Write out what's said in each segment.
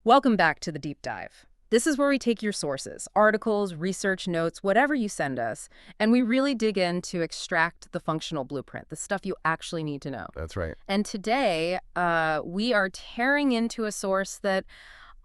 Welcome back to the deep dive. This is where we take your sources, articles, research notes, whatever you send us, and we really dig in to extract the functional blueprint, the stuff you actually need to know. That's right. And today, we are tearing into a source that,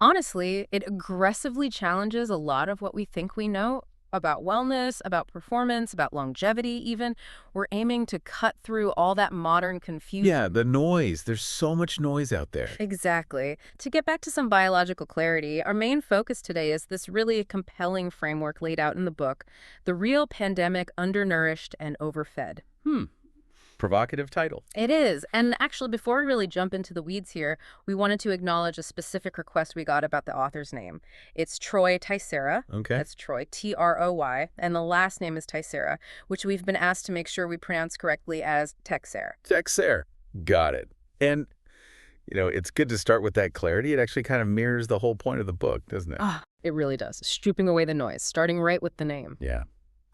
honestly, it aggressively challenges a lot of what we think we know about wellness, about performance, about longevity even. We're aiming to cut through all that modern confusion. Yeah, the noise. There's so much noise out there. Exactly. To get back to some biological clarity, our main focus today is this really compelling framework laid out in the book, The Real Pandemic, Undernourished and Overfed. Provocative title. It is. And actually, before we really jump into the weeds here, we wanted to acknowledge a specific request we got about the author's name. It's Troy Teixeira. Okay. That's Troy, T-R-O-Y, and the last name is Teixeira, which we've been asked to make sure we pronounce correctly as Teixeira. Teixeira. Got it. And, it's good to start with that clarity. It actually kind of mirrors the whole point of the book, doesn't it? It really does. Stripping away the noise, starting right with the name. Yeah.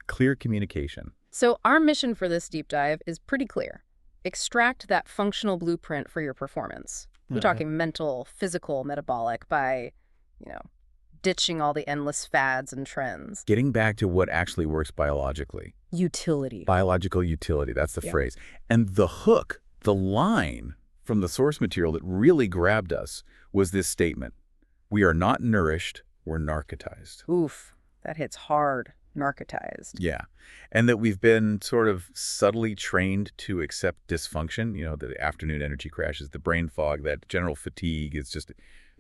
Clear communication. So our mission for this deep dive is pretty clear. Extract that functional blueprint for your performance. We're talking mental, physical, metabolic by, ditching all the endless fads and trends. Getting back to what actually works biologically. Utility. Biological utility, that's the phrase. And the hook, the line from the source material that really grabbed us was this statement. We are not nourished, we're narcotized. Oof, that hits hard. Narcotized. Yeah. And that we've been sort of subtly trained to accept dysfunction, the afternoon energy crashes, the brain fog, that general fatigue is just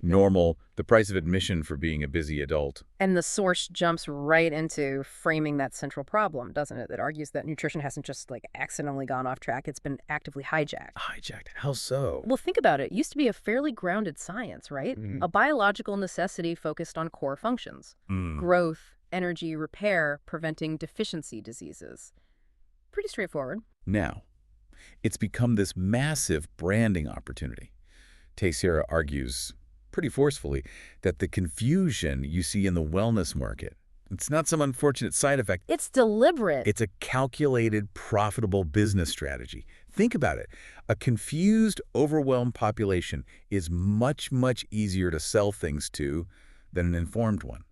normal, the price of admission for being a busy adult. And the source jumps right into framing that central problem, doesn't it? That argues that nutrition hasn't just accidentally gone off track, it's been actively hijacked. Hijacked? How so? Well, think about it. It used to be a fairly grounded science, right? A biological necessity focused on core functions. Growth, energy, repair, preventing deficiency diseases. Pretty straightforward. Now, it's become this massive branding opportunity. Teixeira argues pretty forcefully that the confusion you see in the wellness market, it's not some unfortunate side effect. It's deliberate. It's a calculated, profitable business strategy. Think about it. A confused, overwhelmed population is much, much easier to sell things to than an informed one.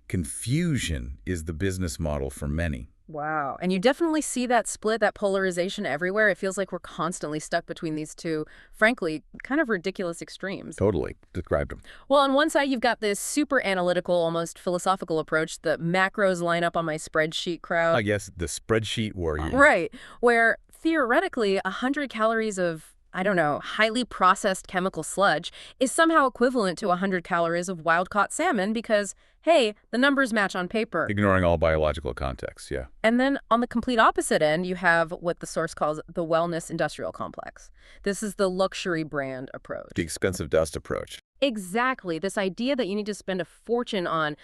Confusion is the business model for many. Wow. And you definitely see that split, that polarization everywhere. It feels like we're constantly stuck between these two, frankly, kind of ridiculous extremes. Totally. Described them. Well, on one side, you've got this super analytical, almost philosophical approach, the macros line up on my spreadsheet crowd. I guess the spreadsheet warrior. Right. Where theoretically, 100 calories of highly processed chemical sludge is somehow equivalent to 100 calories of wild-caught salmon because, hey, the numbers match on paper. Ignoring all biological context, yeah. And then on the complete opposite end, you have what the source calls the wellness industrial complex. This is the luxury brand approach. The expensive dust approach. Exactly. This idea that you need to spend a fortune on,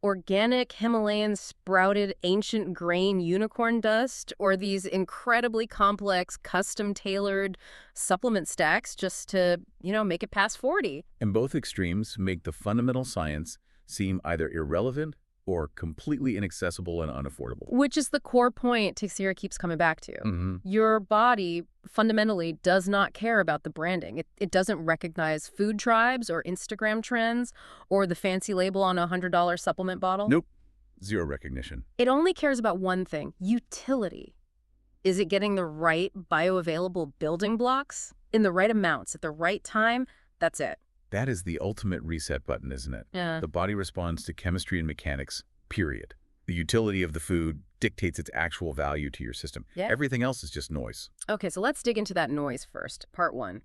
organic Himalayan sprouted ancient grain unicorn dust or these incredibly complex custom-tailored supplement stacks just to, make it past 40. And both extremes make the fundamental science seem either irrelevant or completely inaccessible and unaffordable. Which is the core point Teixeira keeps coming back to. Your body fundamentally does not care about the branding. It doesn't recognize food tribes or Instagram trends or the fancy label on a $100 supplement bottle. Nope. Zero recognition. It only cares about one thing, utility. Is it getting the right bioavailable building blocks in the right amounts at the right time? That's it. That is the ultimate reset button, isn't it? Yeah. The body responds to chemistry and mechanics, period. The utility of the food dictates its actual value to your system. Yeah. Everything else is just noise. Okay, so let's dig into that noise first. Part 1.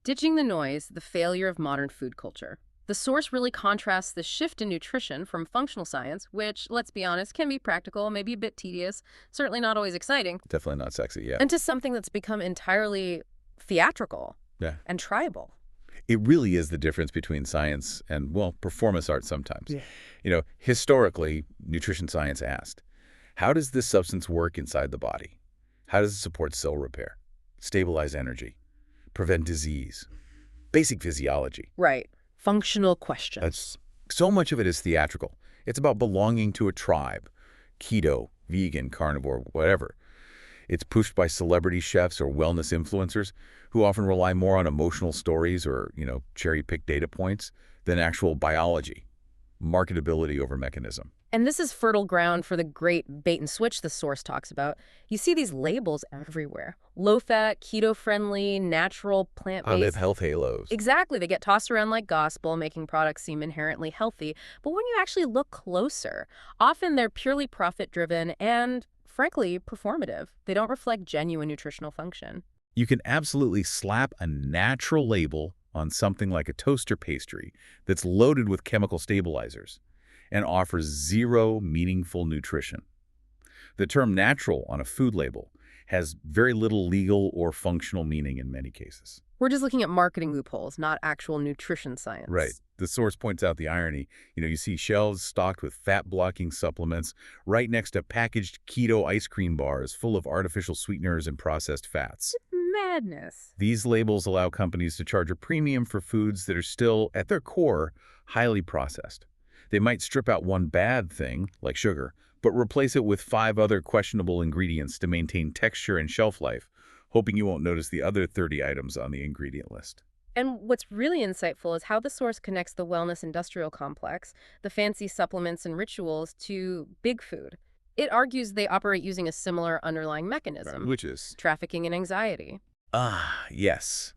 Ditching the noise, the failure of modern food culture. The source really contrasts the shift in nutrition from functional science, which, let's be honest, can be practical, maybe a bit tedious, certainly not always exciting. Definitely not sexy, yeah. Into something that's become entirely theatrical and tribal. It really is the difference between science and, performance art sometimes. Yeah. Historically, nutrition science asked, how does this substance work inside the body? How does it support cell repair, stabilize energy, prevent disease? Basic physiology. Right. Functional questions. So much of it is theatrical. It's about belonging to a tribe, keto, vegan, carnivore, whatever. It's pushed by celebrity chefs or wellness influencers who often rely more on emotional stories or, cherry-picked data points than actual biology, marketability over mechanism. And this is fertile ground for the great bait and switch the source talks about. You see these labels everywhere. Low-fat, keto-friendly, natural, I live plant-based. health halos. Exactly. They get tossed around like gospel, making products seem inherently healthy. But when you actually look closer, often they're purely profit-driven and, frankly, performative. They don't reflect genuine nutritional function. You can absolutely slap a natural label on something like a toaster pastry that's loaded with chemical stabilizers and offers zero meaningful nutrition. The term natural on a food label has very little legal or functional meaning in many cases. We're just looking at marketing loopholes, not actual nutrition science. Right. The source points out the irony. You see shelves stocked with fat-blocking supplements right next to packaged keto ice cream bars full of artificial sweeteners and processed fats. Madness. These labels allow companies to charge a premium for foods that are still, at their core, highly processed. They might strip out one bad thing, like sugar, but replace it with 5 other questionable ingredients to maintain texture and shelf life, hoping you won't notice the other 30 items on the ingredient list. And what's really insightful is how the source connects the wellness industrial complex, the fancy supplements and rituals, to big food. It argues they operate using a similar underlying mechanism. Which is? Trafficking and anxiety. Yes.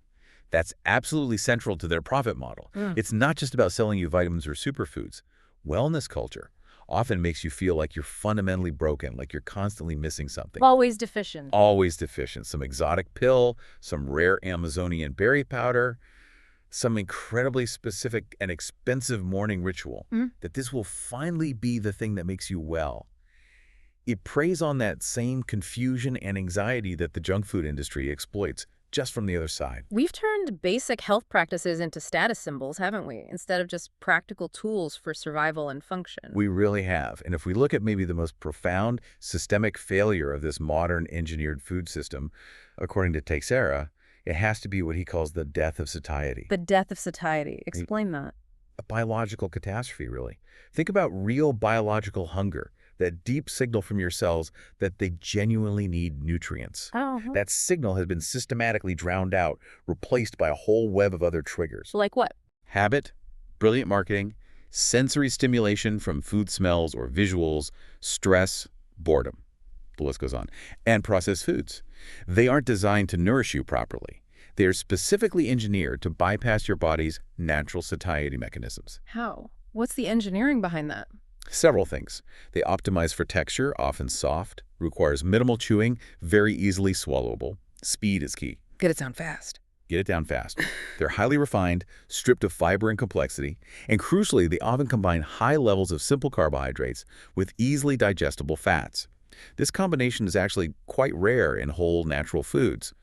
That's absolutely central to their profit model. Mm. It's not just about selling you vitamins or superfoods. Wellness culture often makes you feel like you're fundamentally broken, like you're constantly missing something. Always deficient. Always deficient. Some exotic pill, some rare Amazonian berry powder, some incredibly specific and expensive morning ritual, that this will finally be the thing that makes you well. It preys on that same confusion and anxiety that the junk food industry exploits, just from the other side. We've turned basic health practices into status symbols, haven't we? Instead of just practical tools for survival and function. We really have. And if we look at maybe the most profound systemic failure of this modern engineered food system, according to Teixeira, it has to be what he calls the death of satiety. The death of satiety. Explain that. A biological catastrophe, really. Think about real biological hunger, that deep signal from your cells that they genuinely need nutrients. That signal has been systematically drowned out, replaced by a whole web of other triggers. Like what? Habit, brilliant marketing, sensory stimulation from food smells or visuals, stress, boredom. The list goes on. And processed foods. They aren't designed to nourish you properly. They are specifically engineered to bypass your body's natural satiety mechanisms. How? What's the engineering behind that? Several things. They optimize for texture, often soft, requires minimal chewing, very easily swallowable. Speed is key. Get it down fast. Get it down fast. They're highly refined, stripped of fiber and complexity, and crucially, they often combine high levels of simple carbohydrates with easily digestible fats. This combination is actually quite rare in whole natural foods,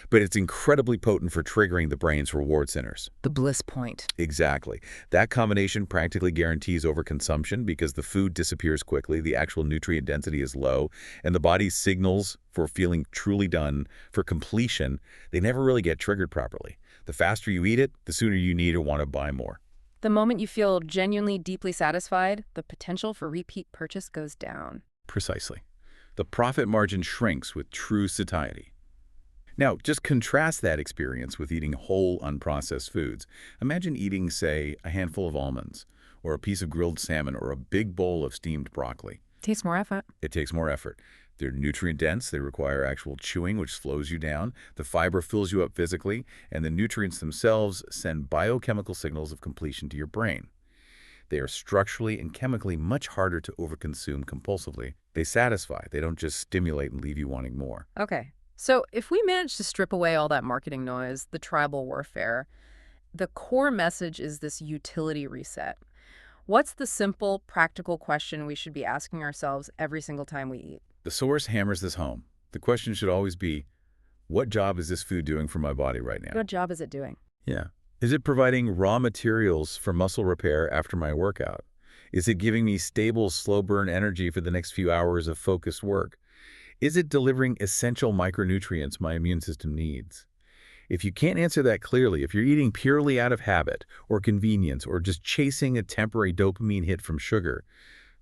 but it's incredibly potent for triggering the brain's reward centers. The bliss point. Exactly. That combination practically guarantees overconsumption because the food disappears quickly, the actual nutrient density is low, and the body's signals for feeling truly done, for completion, they never really get triggered properly. The faster you eat it, the sooner you need or want to buy more. The moment you feel genuinely deeply satisfied, the potential for repeat purchase goes down. Precisely. The profit margin shrinks with true satiety. Now, just contrast that experience with eating whole, unprocessed foods. Imagine eating, say, a handful of almonds, or a piece of grilled salmon, or a big bowl of steamed broccoli. Takes more effort. It takes more effort. They're nutrient-dense, they require actual chewing, which slows you down. The fiber fills you up physically, and the nutrients themselves send biochemical signals of completion to your brain. They are structurally and chemically much harder to overconsume compulsively. They satisfy. They don't just stimulate and leave you wanting more. Okay. So if we manage to strip away all that marketing noise, the tribal warfare, the core message is this utility reset. What's the simple, practical question we should be asking ourselves every single time we eat? The source hammers this home. The question should always be, what job is this food doing for my body right now? What job is it doing? Yeah. Is it providing raw materials for muscle repair after my workout? Is it giving me stable, slow-burn energy for the next few hours of focused work? Is it delivering essential micronutrients my immune system needs? If you can't answer that clearly, if you're eating purely out of habit or convenience or just chasing a temporary dopamine hit from sugar,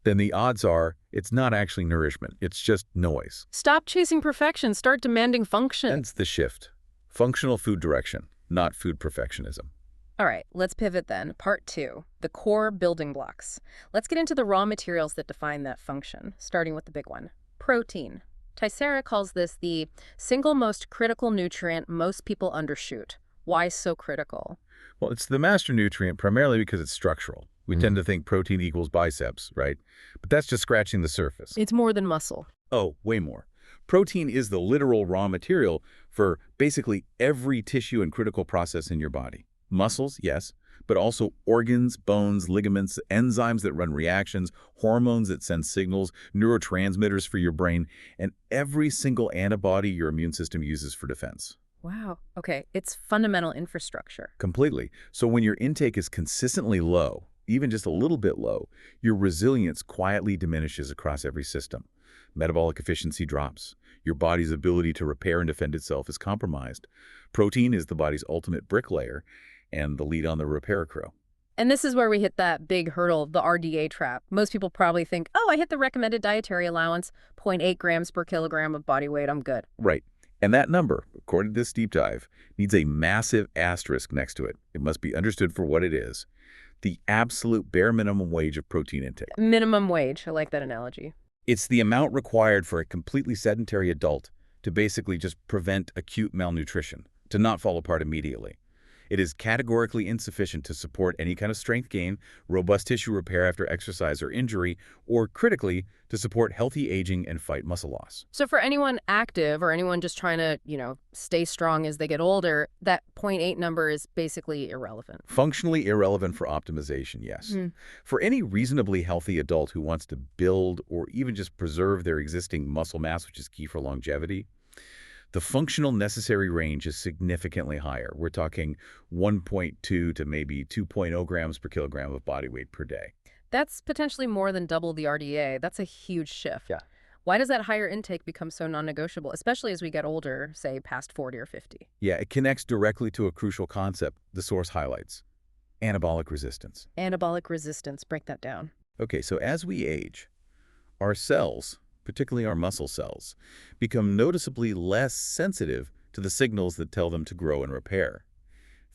then the odds are it's not actually nourishment. It's just noise. Stop chasing perfection. Start demanding function. Hence the shift. Functional food direction, not food perfectionism. All right, let's pivot then. Part 2, the core building blocks. Let's get into the raw materials that define that function, starting with the big one, protein. Teixeira calls this the single most critical nutrient most people undershoot. Why so critical? Well, it's the master nutrient primarily because it's structural. We tend to think protein equals biceps, right? But that's just scratching the surface. It's more than muscle. Oh, way more. Protein is the literal raw material for basically every tissue and critical process in your body. Muscles, yes, but also organs, bones, ligaments, enzymes that run reactions, hormones that send signals, neurotransmitters for your brain, and every single antibody your immune system uses for defense. Wow. Okay, it's fundamental infrastructure. Completely. So when your intake is consistently low, even just a little bit low, your resilience quietly diminishes across every system. Metabolic efficiency drops. Your body's ability to repair and defend itself is compromised. Protein is the body's ultimate bricklayer and the lead on the repair crew. And this is where we hit that big hurdle, the RDA trap. Most people probably think, oh, I hit the recommended dietary allowance, 0.8 grams per kilogram of body weight, I'm good. Right. And that number, according to this deep dive, needs a massive asterisk next to it. It must be understood for what it is. The absolute bare minimum wage of protein intake. Minimum wage, I like that analogy. It's the amount required for a completely sedentary adult to basically just prevent acute malnutrition, to not fall apart immediately. It is categorically insufficient to support any kind of strength gain, robust tissue repair after exercise or injury, or critically, to support healthy aging and fight muscle loss. So for anyone active or anyone just trying to, stay strong as they get older, that 0.8 number is basically irrelevant. Functionally irrelevant for optimization, yes. For any reasonably healthy adult who wants to build or even just preserve their existing muscle mass, which is key for longevity, the functional necessary range is significantly higher. We're talking 1.2 to maybe 2.0 grams per kilogram of body weight per day. That's potentially more than double the RDA. That's a huge shift. Yeah. Why does that higher intake become so non-negotiable, especially as we get older, say past 40 or 50? Yeah, it connects directly to a crucial concept the source highlights: anabolic resistance. Anabolic resistance, break that down. Okay, so as we age, our cells, particularly our muscle cells, become noticeably less sensitive to the signals that tell them to grow and repair.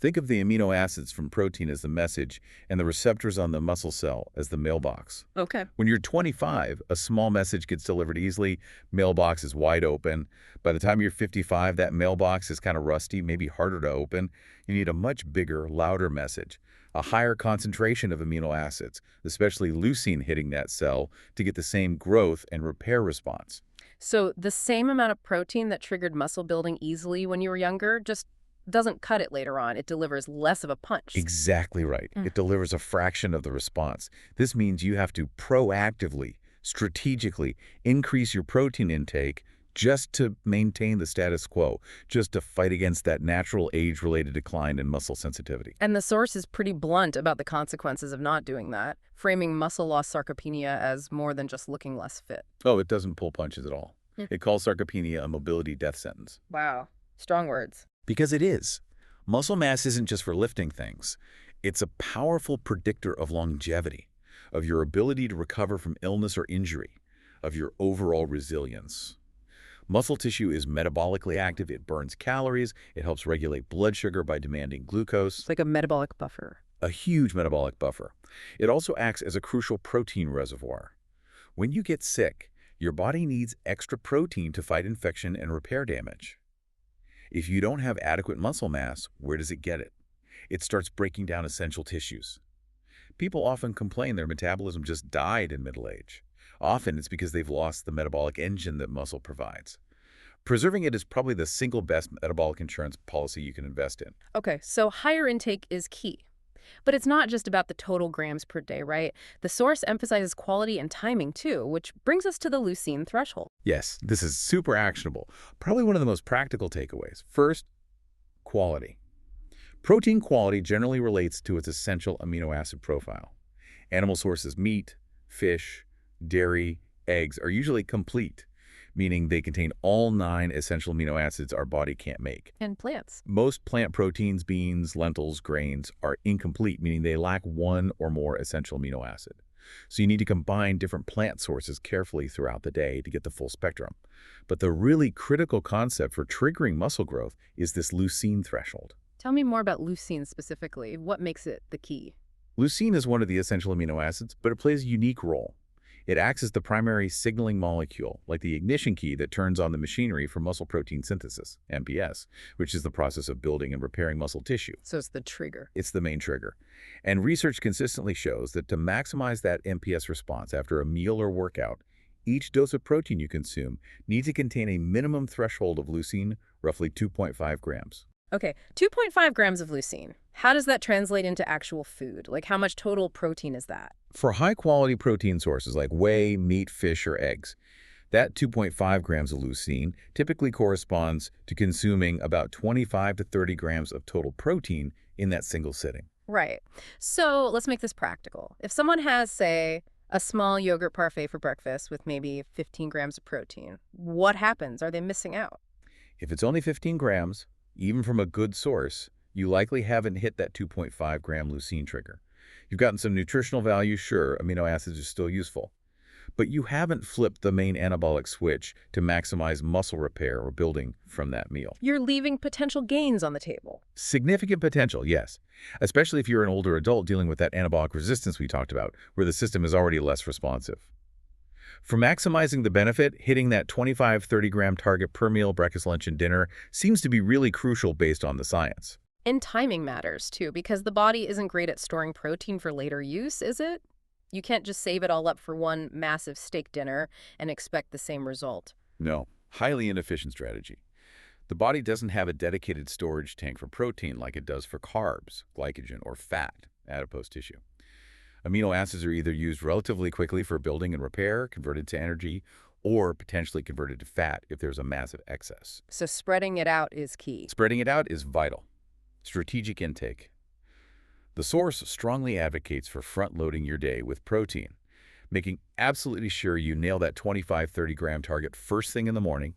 Think of the amino acids from protein as the message and the receptors on the muscle cell as the mailbox. Okay. When you're 25, a small message gets delivered easily, mailbox is wide open. By the time you're 55, that mailbox is kind of rusty, maybe harder to open. You need a much bigger, louder message, a higher concentration of amino acids, especially leucine hitting that cell to get the same growth and repair response. So the same amount of protein that triggered muscle building easily when you were younger just doesn't cut it later on. It delivers less of a punch. Exactly right. It delivers a fraction of the response. This means you have to proactively, strategically increase your protein intake just to maintain the status quo, just to fight against that natural age-related decline in muscle sensitivity. And the source is pretty blunt about the consequences of not doing that, framing muscle loss sarcopenia as more than just looking less fit. Oh, it doesn't pull punches at all. It calls sarcopenia a mobility death sentence. Wow. Strong words. Because it is. Muscle mass isn't just for lifting things. It's a powerful predictor of longevity, of your ability to recover from illness or injury, of your overall resilience. Muscle tissue is metabolically active. It burns calories. It helps regulate blood sugar by demanding glucose. It's like a metabolic buffer. A huge metabolic buffer. It also acts as a crucial protein reservoir. When you get sick, your body needs extra protein to fight infection and repair damage. If you don't have adequate muscle mass, where does it get it? It starts breaking down essential tissues. People often complain their metabolism just died in middle age. Often it's because they've lost the metabolic engine that muscle provides. Preserving it is probably the single best metabolic insurance policy you can invest in. Okay, so higher intake is key. But it's not just about the total grams per day, right? The source emphasizes quality and timing too, which brings us to the leucine threshold. Yes, this is super actionable. Probably one of the most practical takeaways. First, quality. Protein quality generally relates to its essential amino acid profile. Animal sources meat, fish, dairy, eggs are usually complete, meaning they contain all 9 essential amino acids our body can't make. And plants. Most plant proteins, beans, lentils, grains, are incomplete, meaning they lack one or more essential amino acid. So you need to combine different plant sources carefully throughout the day to get the full spectrum. But the really critical concept for triggering muscle growth is this leucine threshold. Tell me more about leucine specifically. What makes it the key? Leucine is one of the essential amino acids, but it plays a unique role. It acts as the primary signaling molecule, like the ignition key that turns on the machinery for muscle protein synthesis, MPS, which is the process of building and repairing muscle tissue. So it's the trigger. It's the main trigger. And research consistently shows that to maximize that MPS response after a meal or workout, each dose of protein you consume needs to contain a minimum threshold of leucine, roughly 2.5 grams. Okay, 2.5 grams of leucine. How does that translate into actual food? Like, how much total protein is that? For high-quality protein sources like whey, meat, fish, or eggs, that 2.5 grams of leucine typically corresponds to consuming about 25 to 30 grams of total protein in that single sitting. Right. So let's make this practical. If someone has, say, a small yogurt parfait for breakfast with maybe 15 grams of protein, what happens? Are they missing out? If it's only 15 grams, even from a good source, you likely haven't hit that 2.5 gram leucine trigger. You've gotten some nutritional value, sure, amino acids are still useful. But you haven't flipped the main anabolic switch to maximize muscle repair or building from that meal. You're leaving potential gains on the table. Significant potential, yes. Especially if you're an older adult dealing with that anabolic resistance we talked about, where the system is already less responsive. For maximizing the benefit, hitting that 25-30 gram target per meal, breakfast, lunch, and dinner seems to be really crucial based on the science. And timing matters, too, because the body isn't great at storing protein for later use, is it? You can't just save it all up for one massive steak dinner and expect the same result. No, highly inefficient strategy. The body doesn't have a dedicated storage tank for protein like it does for carbs, glycogen, or fat, adipose tissue. Amino acids are either used relatively quickly for building and repair, converted to energy, or potentially converted to fat if there's a massive excess. So spreading it out is key. Spreading it out is vital. Strategic intake. The source strongly advocates for front-loading your day with protein, making absolutely sure you nail that 25-30 gram target first thing in the morning,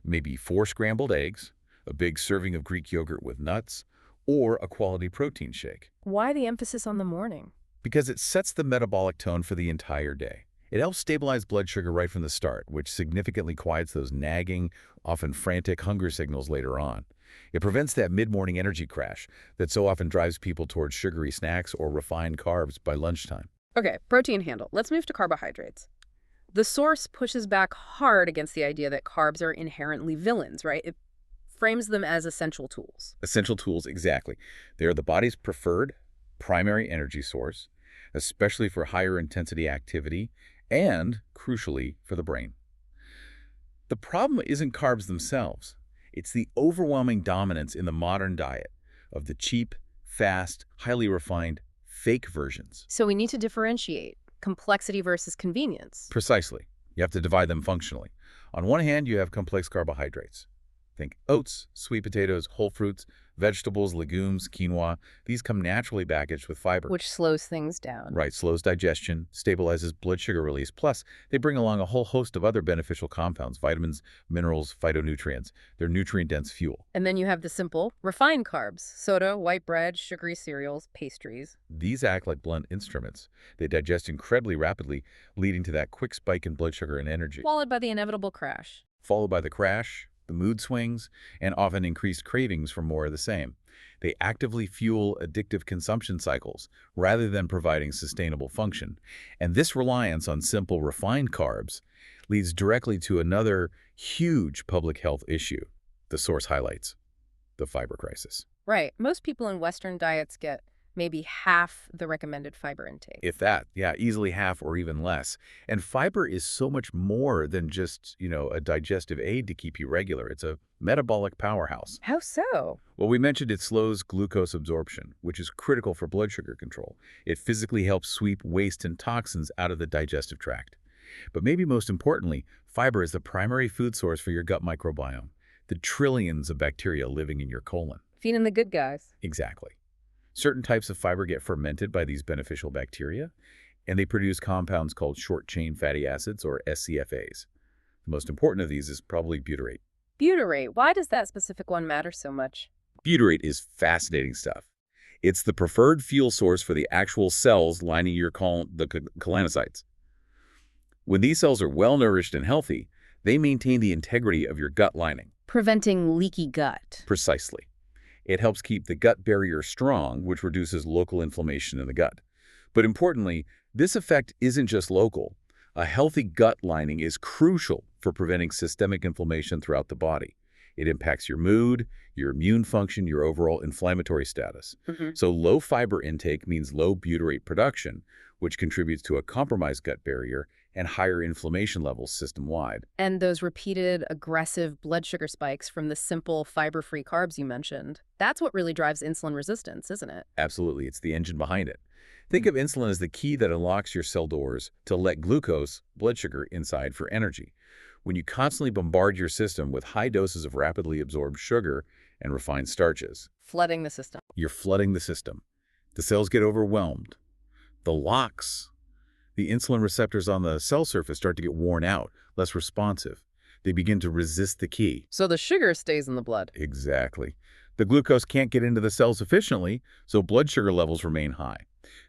maybe 4 scrambled eggs, a big serving of Greek yogurt with nuts, or a quality protein shake. Why the emphasis on the morning? Because it sets the metabolic tone for the entire day. It helps stabilize blood sugar right from the start, which significantly quiets those nagging, often frantic hunger signals later on. It prevents that mid-morning energy crash that so often drives people towards sugary snacks or refined carbs by lunchtime. Okay, protein handle. Let's move to carbohydrates. The source pushes back hard against the idea that carbs are inherently villains, right? It frames them as essential tools. Essential tools, exactly. They are the body's preferred primary energy source, especially for higher intensity activity and, crucially, for the brain. The problem isn't carbs themselves. It's the overwhelming dominance in the modern diet of the cheap, fast, highly refined, fake versions. So we need to differentiate complexity versus convenience. Precisely. You have to divide them functionally. On one hand, you have complex carbohydrates. Think oats, sweet potatoes, whole fruits, vegetables, legumes, quinoa. These come naturally packaged with fiber. Which slows things down. Right, slows digestion, stabilizes blood sugar release. Plus, they bring along a whole host of other beneficial compounds, vitamins, minerals, phytonutrients. They're nutrient-dense fuel. And then you have the simple, refined carbs, soda, white bread, sugary cereals, pastries. These act like blunt instruments. They digest incredibly rapidly, leading to that quick spike in blood sugar and energy. Followed by the inevitable crash. Followed by the crash, the mood swings, and often increased cravings for more of the same. They actively fuel addictive consumption cycles rather than providing sustainable function. And this reliance on simple, refined carbs leads directly to another huge public health issue, the source highlights, the fiber crisis. Right. Most people in Western diets get maybe half the recommended fiber intake. If that, yeah, easily half or even less. And fiber is so much more than just, a digestive aid to keep you regular. It's a metabolic powerhouse. How so? Well, we mentioned it slows glucose absorption, which is critical for blood sugar control. It physically helps sweep waste and toxins out of the digestive tract. But maybe most importantly, fiber is the primary food source for your gut microbiome, the trillions of bacteria living in your colon. Feeding the good guys. Exactly. Certain types of fiber get fermented by these beneficial bacteria, and they produce compounds called short-chain fatty acids, or SCFAs. The most important of these is probably butyrate. Butyrate. Why does that specific one matter so much? Butyrate is fascinating stuff. It's the preferred fuel source for the actual cells lining your colonocytes. When these cells are well-nourished and healthy, they maintain the integrity of your gut lining. Preventing leaky gut. Precisely. It helps keep the gut barrier strong, which reduces local inflammation in the gut. But importantly, this effect isn't just local. A healthy gut lining is crucial for preventing systemic inflammation throughout the body. It impacts your mood, your immune function, your overall inflammatory status. So low fiber intake means low butyrate production, which contributes to a compromised gut barrier and higher inflammation levels system-wide. And those repeated aggressive blood sugar spikes from the simple fiber-free carbs you mentioned, that's what really drives insulin resistance, isn't it? Absolutely, it's the engine behind it. Think of insulin as the key that unlocks your cell doors to let glucose, blood sugar, inside for energy. When you constantly bombard your system with high doses of rapidly absorbed sugar and refined starches, Flooding the system. you're flooding the system. The cells get overwhelmed. The locks, the insulin receptors on the cell surface start to get worn out, less responsive. They begin to resist the key. So the sugar stays in the blood. Exactly. The glucose can't get into the cells efficiently, so blood sugar levels remain high.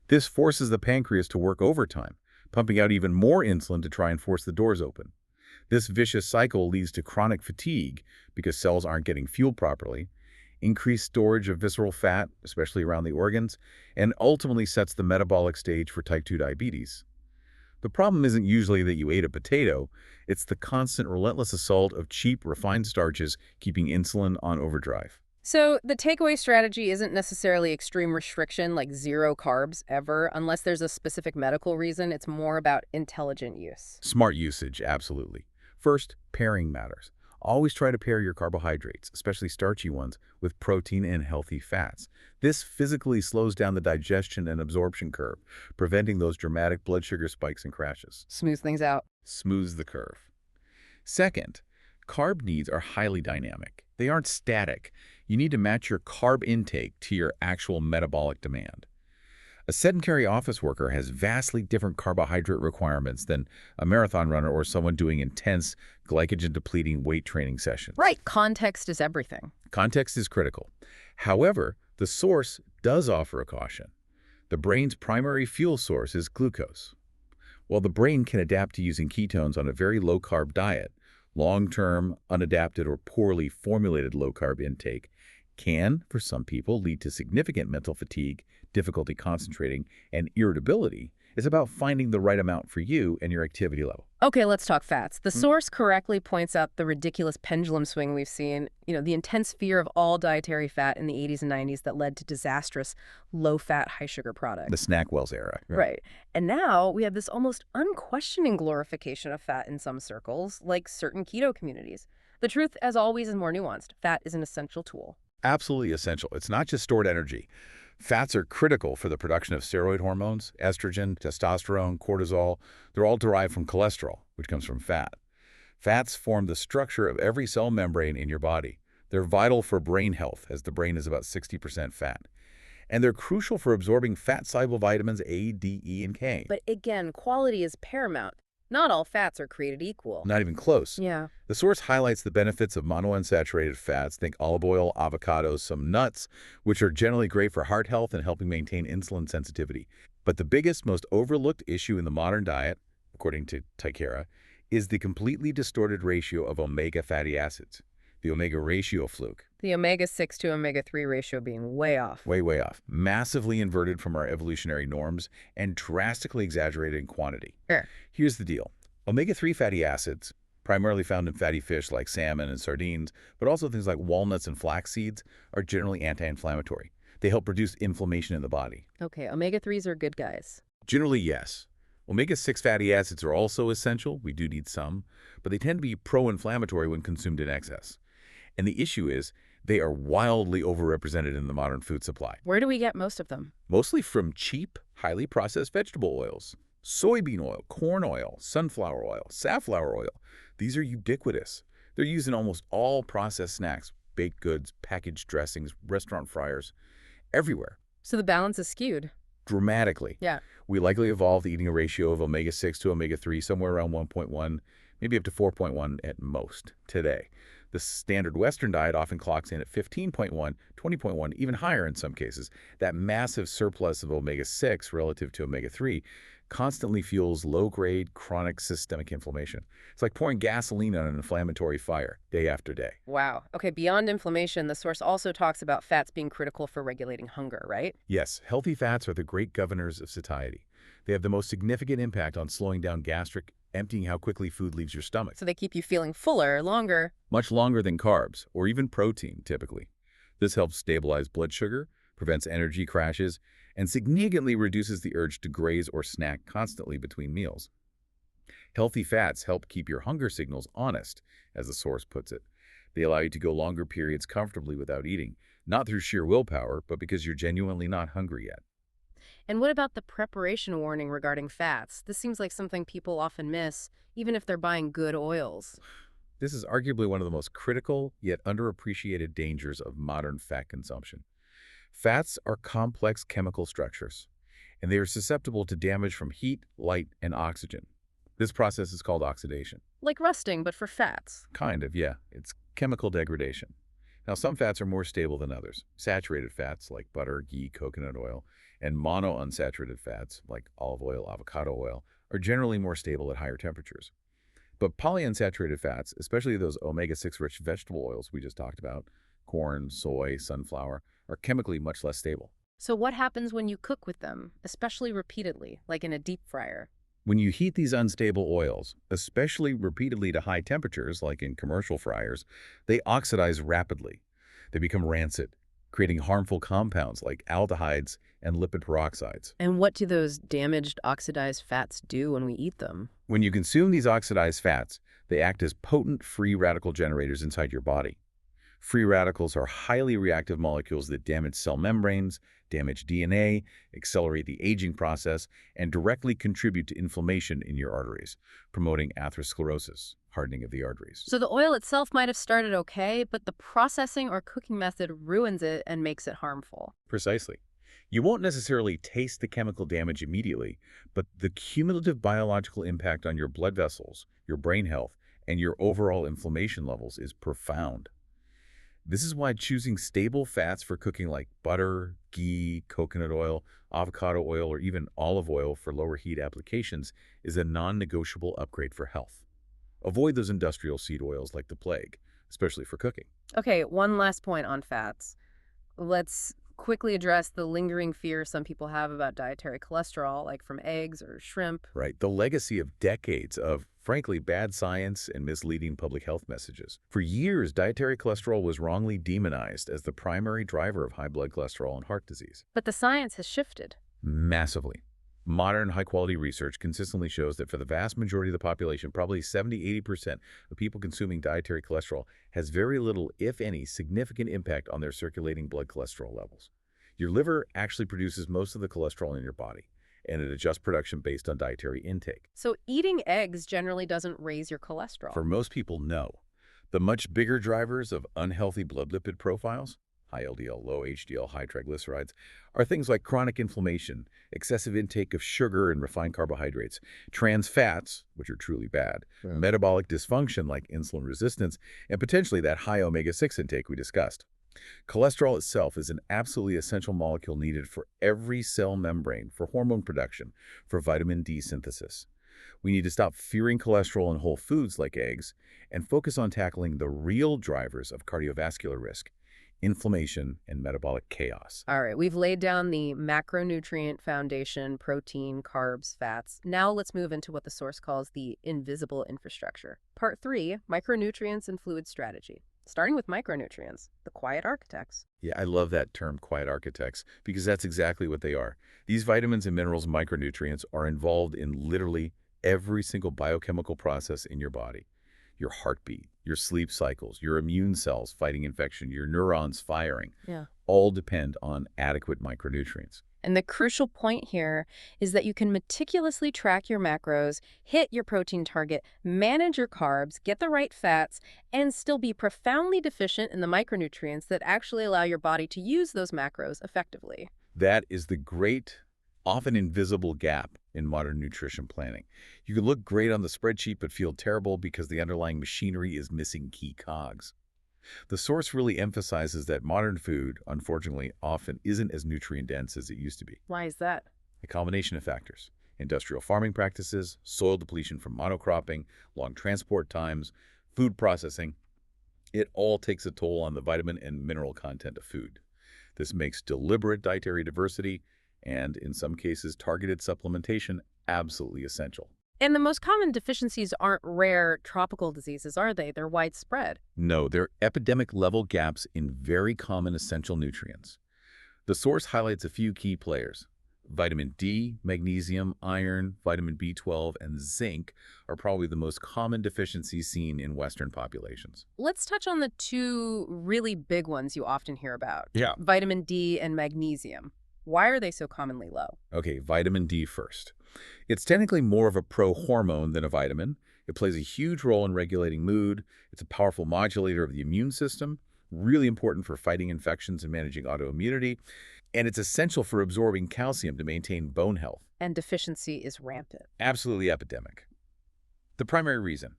This forces the pancreas to work overtime, pumping out even more insulin to try and force the doors open. This vicious cycle leads to chronic fatigue because cells aren't getting fueled properly, increased storage of visceral fat, especially around the organs, and ultimately sets the metabolic stage for type 2 diabetes. The problem isn't usually that you ate a potato, it's the constant, relentless assault of cheap, refined starches keeping insulin on overdrive. So the takeaway strategy isn't necessarily extreme restriction like zero carbs ever, unless there's a specific medical reason. It's more about intelligent use. Smart usage, absolutely. First, pairing matters. Always try to pair your carbohydrates, especially starchy ones, with protein and healthy fats. This physically slows down the digestion and absorption curve, preventing those dramatic blood sugar spikes and crashes. Smooth things out. Smooths the curve. Second, carb needs are highly dynamic. They aren't static. You need to match your carb intake to your actual metabolic demand. A sedentary office worker has vastly different carbohydrate requirements than a marathon runner or someone doing intense glycogen-depleting weight training sessions. Right. Context is everything. Context is critical. However, the source does offer a caution. The brain's primary fuel source is glucose. While the brain can adapt to using ketones on a very low-carb diet, long-term, unadapted, or poorly formulated low-carb intake can, for some people, lead to significant mental fatigue, difficulty concentrating, and irritability. It's about finding the right amount for you and your activity level. Okay, let's talk fats. The source correctly points out the ridiculous pendulum swing we've seen, the intense fear of all dietary fat in the 80s and 90s that led to disastrous low-fat, high-sugar products. The Snackwells era. Right. And now we have this almost unquestioning glorification of fat in some circles, like certain keto communities. The truth, as always, is more nuanced. Fat is an essential tool. Absolutely essential. It's not just stored energy. Fats are critical for the production of steroid hormones, estrogen, testosterone, cortisol. They're all derived from cholesterol, which comes from fat. Fats form the structure of every cell membrane in your body. They're vital for brain health, as the brain is about 60% fat. And they're crucial for absorbing fat-soluble vitamins A, D, E, and K. But again, quality is paramount. Not all fats are created equal. Not even close. Yeah. The source highlights the benefits of monounsaturated fats, think olive oil, avocados, some nuts, which are generally great for heart health and helping maintain insulin sensitivity. But the biggest, most overlooked issue in the modern diet, according to Teixeira, is the completely distorted ratio of omega fatty acids, the omega ratio fluke. The omega-6 to omega-3 ratio being way off. Way, way off. Massively inverted from our evolutionary norms and drastically exaggerated in quantity. Sure. Here's the deal. Omega-3 fatty acids, primarily found in fatty fish like salmon and sardines, but also things like walnuts and flax seeds, are generally anti-inflammatory. They help reduce inflammation in the body. Okay, omega-3s are good guys. Generally, yes. Omega-6 fatty acids are also essential. We do need some, but they tend to be pro-inflammatory when consumed in excess. And the issue is, they are wildly overrepresented in the modern food supply. Where do we get most of them? Mostly from cheap, highly processed vegetable oils. Soybean oil, corn oil, sunflower oil, safflower oil. These are ubiquitous. They're used in almost all processed snacks, baked goods, packaged dressings, restaurant fryers, everywhere. So the balance is skewed. Dramatically. Yeah. We likely evolved eating a ratio of omega-6 to omega-3 somewhere around 1.1, maybe up to 4.1 at most today. The standard Western diet often clocks in at 15.1, 20.1, even higher in some cases. That massive surplus of omega-6 relative to omega-3 constantly fuels low-grade chronic systemic inflammation. It's like pouring gasoline on an inflammatory fire day after day. Wow. Okay, beyond inflammation, the source also talks about fats being critical for regulating hunger, right? Yes, healthy fats are the great governors of satiety. They have the most significant impact on slowing down gastric, emptying how quickly food leaves your stomach. So they keep you feeling fuller longer. Much longer than carbs, or even protein, typically. This helps stabilize blood sugar, prevents energy crashes, and significantly reduces the urge to graze or snack constantly between meals. Healthy fats help keep your hunger signals honest, as the source puts it. They allow you to go longer periods comfortably without eating, not through sheer willpower, but because you're genuinely not hungry yet. And what about the preparation warning regarding fats? This seems like something people often miss, even if they're buying good oils. This is arguably one of the most critical, yet underappreciated dangers of modern fat consumption. Fats are complex chemical structures, and they are susceptible to damage from heat, light, and oxygen. This process is called oxidation. Like rusting, but for fats. Kind of, yeah. It's chemical degradation. Now, some fats are more stable than others. Saturated fats like butter, ghee, coconut oil, and monounsaturated fats like olive oil, avocado oil, are generally more stable at higher temperatures. But polyunsaturated fats, especially those omega-6 rich vegetable oils we just talked about, corn, soy, sunflower, are chemically much less stable. So what happens when you cook with them, especially repeatedly, like in a deep fryer? When you heat these unstable oils, especially repeatedly to high temperatures like in commercial fryers, they oxidize rapidly. They become rancid, creating harmful compounds like aldehydes and lipid peroxides. And what do those damaged oxidized fats do when we eat them? When you consume these oxidized fats, they act as potent free radical generators inside your body. Free radicals are highly reactive molecules that damage cell membranes, damage DNA, accelerate the aging process, and directly contribute to inflammation in your arteries, promoting atherosclerosis, hardening of the arteries. So the oil itself might have started okay, but the processing or cooking method ruins it and makes it harmful. Precisely. You won't necessarily taste the chemical damage immediately, but the cumulative biological impact on your blood vessels, your brain health, and your overall inflammation levels is profound. This is why choosing stable fats for cooking like butter, ghee, coconut oil, avocado oil, or even olive oil for lower heat applications is a non-negotiable upgrade for health. Avoid those industrial seed oils like the plague, especially for cooking. Okay, one last point on fats. Let's quickly address the lingering fear some people have about dietary cholesterol, like from eggs or shrimp. Right. The legacy of decades of, frankly, bad science and misleading public health messages. For years, dietary cholesterol was wrongly demonized as the primary driver of high blood cholesterol and heart disease. But the science has shifted. Massively. Modern high-quality research consistently shows that for the vast majority of the population, probably 70–80% of people consuming dietary cholesterol has very little, if any, significant impact on their circulating blood cholesterol levels. Your liver actually produces most of the cholesterol in your body, and it adjusts production based on dietary intake. So eating eggs generally doesn't raise your cholesterol. For most people, no. The much bigger drivers of unhealthy blood lipid profiles, high LDL, low HDL, high triglycerides, are things like chronic inflammation, excessive intake of sugar and refined carbohydrates, trans fats, which are truly bad, metabolic dysfunction like insulin resistance, and potentially that high omega-6 intake we discussed. Cholesterol itself is an absolutely essential molecule needed for every cell membrane, for hormone production, for vitamin D synthesis. We need to stop fearing cholesterol in whole foods like eggs and focus on tackling the real drivers of cardiovascular risk: inflammation and metabolic chaos. All right, we've laid down the macronutrient foundation: protein, carbs, fats. Now let's move into what the source calls the invisible infrastructure. Part 3, micronutrients and fluid strategy. Starting with micronutrients, the quiet architects. Yeah, I love that term, quiet architects, because that's exactly what they are. These vitamins and minerals, micronutrients, are involved in literally every single biochemical process in your body. Your heartbeat, your sleep cycles, your immune cells fighting infection, your neurons firing, all depend on adequate micronutrients. And the crucial point here is that you can meticulously track your macros, hit your protein target, manage your carbs, get the right fats, and still be profoundly deficient in the micronutrients that actually allow your body to use those macros effectively. That is the great, often invisible gap in modern nutrition planning. You can look great on the spreadsheet but feel terrible because the underlying machinery is missing key cogs. The source really emphasizes that modern food, unfortunately, often isn't as nutrient-dense as it used to be. Why is that? A combination of factors. Industrial farming practices, soil depletion from monocropping, long transport times, food processing, it all takes a toll on the vitamin and mineral content of food. This makes deliberate dietary diversity and, in some cases, targeted supplementation absolutely essential. And the most common deficiencies aren't rare tropical diseases, are they? They're widespread. No, there are epidemic-level gaps in very common essential nutrients. The source highlights a few key players. Vitamin D, magnesium, iron, vitamin B12, and zinc are probably the most common deficiencies seen in Western populations. Let's touch on the two really big ones you often hear about. Yeah. Vitamin D and magnesium. Why are they so commonly low? Okay, vitamin D first. It's technically more of a pro-hormone than a vitamin. It plays a huge role in regulating mood. It's a powerful modulator of the immune system, really important for fighting infections and managing autoimmunity. And it's essential for absorbing calcium to maintain bone health. And deficiency is rampant. Absolutely epidemic. The primary reason,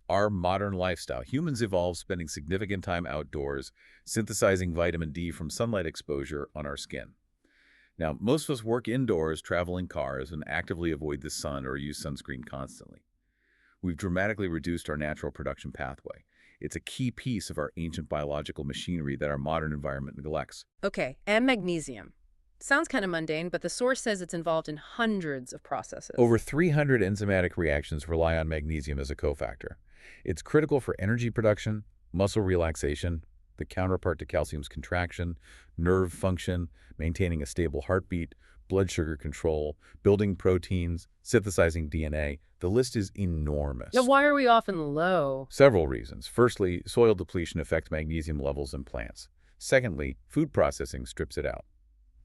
our modern lifestyle. Humans evolved spending significant time outdoors, synthesizing vitamin D from sunlight exposure on our skin. Now, most of us work indoors, travel in cars, and actively avoid the sun or use sunscreen constantly. We've dramatically reduced our natural production pathway. It's a key piece of our ancient biological machinery that our modern environment neglects. Okay, and magnesium. Sounds kind of mundane, but the source says it's involved in hundreds of processes. Over 300 enzymatic reactions rely on magnesium as a cofactor. It's critical for energy production, muscle relaxation, the counterpart to calcium's contraction, nerve function, maintaining a stable heartbeat, blood sugar control, building proteins, synthesizing DNA. The list is enormous. Now, why are we often low? Several reasons. Firstly, soil depletion affects magnesium levels in plants. Secondly, food processing strips it out.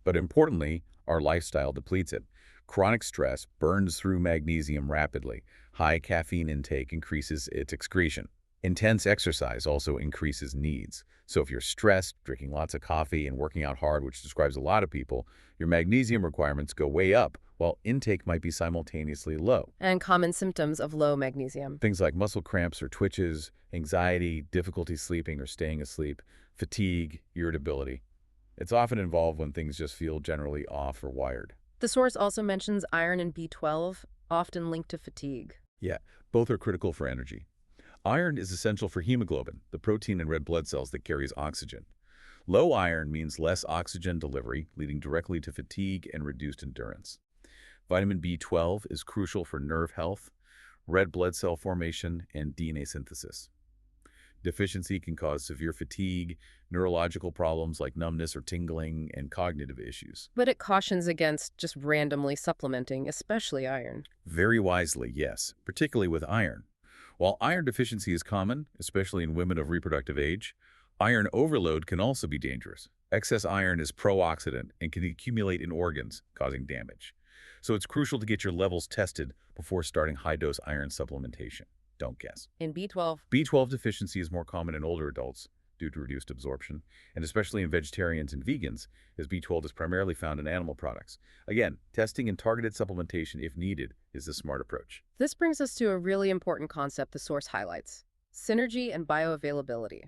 But importantly, our lifestyle depletes it. Chronic stress burns through magnesium rapidly. High caffeine intake increases its excretion. Intense exercise also increases needs. So if you're stressed, drinking lots of coffee, and working out hard, which describes a lot of people, your magnesium requirements go way up, while intake might be simultaneously low. And common symptoms of low magnesium. Things like muscle cramps or twitches, anxiety, difficulty sleeping or staying asleep, fatigue, irritability. It's often involved when things just feel generally off or wired. The source also mentions iron and B12, often linked to fatigue. Yeah, both are critical for energy. Iron is essential for hemoglobin, the protein in red blood cells that carries oxygen. Low iron means less oxygen delivery, leading directly to fatigue and reduced endurance. Vitamin B12 is crucial for nerve health, red blood cell formation, and DNA synthesis. Deficiency can cause severe fatigue, neurological problems like numbness or tingling, and cognitive issues. But it cautions against just randomly supplementing, especially iron. Very wisely, yes, particularly with iron. While iron deficiency is common, especially in women of reproductive age, iron overload can also be dangerous. Excess iron is pro-oxidant and can accumulate in organs, causing damage. So it's crucial to get your levels tested before starting high-dose iron supplementation. Don't guess. In B12, B12 deficiency is more common in older adults due to reduced absorption, and especially in vegetarians and vegans, as B12 is primarily found in animal products. Again, testing and targeted supplementation, if needed, is the smart approach. this brings us to a really important concept the source highlights: synergy and bioavailability.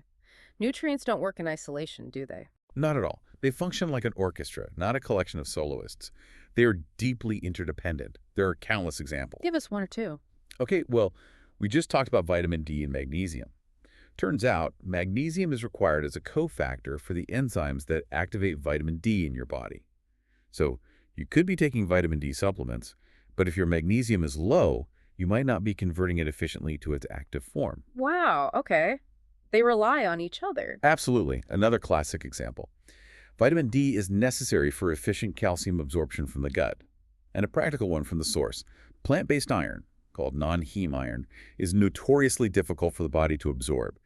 Nutrients don't work in isolation, do they? Not at all. They function like an orchestra, not a collection of soloists. They are deeply interdependent. There are countless examples. Give us one or two. Okay, well, we just talked about vitamin D and magnesium. Turns out, magnesium is required as a cofactor for the enzymes that activate vitamin D in your body. So, you could be taking vitamin D supplements, but if your magnesium is low, you might not be converting it efficiently to its active form. Wow, okay. They rely on each other. Absolutely. Another classic example. Vitamin D is necessary for efficient calcium absorption from the gut. And a practical one from the source. Plant-based iron, called non-heme iron, is notoriously difficult for the body to absorb.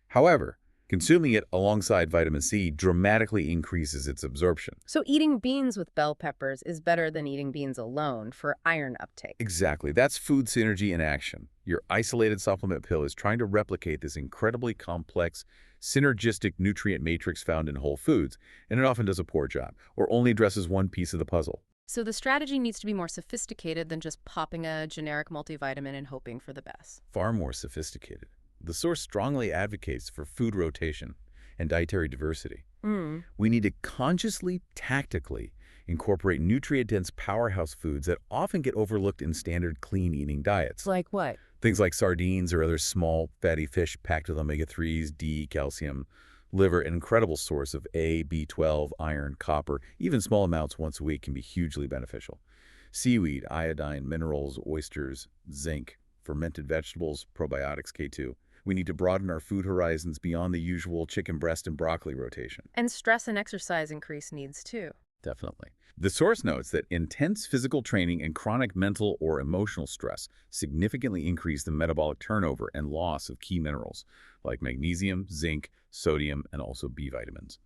However, consuming it alongside vitamin C dramatically increases its absorption. So eating beans with bell peppers is better than eating beans alone for iron uptake. Exactly. That's food synergy in action. Your isolated supplement pill is trying to replicate this incredibly complex, synergistic nutrient matrix found in whole foods, and it often does a poor job, or only addresses one piece of the puzzle. So the strategy needs to be more sophisticated than just popping a generic multivitamin and hoping for the best. Far more sophisticated. The source strongly advocates for food rotation and dietary diversity. Mm. We need to consciously, tactically incorporate nutrient-dense powerhouse foods that often get overlooked in standard clean-eating diets. Like what? Things like sardines or other small, fatty fish packed with omega-3s, D, calcium, liver, an incredible source of A, B12, iron, copper. Even small amounts once a week can be hugely beneficial. Seaweed, iodine, minerals, oysters, zinc, fermented vegetables, probiotics, K2. We need to broaden our food horizons beyond the usual chicken breast and broccoli rotation. And stress and exercise increase needs too. Definitely. The source notes that intense physical training and chronic mental or emotional stress significantly increase the metabolic turnover and loss of key minerals like magnesium, zinc, sodium, and also B vitamins.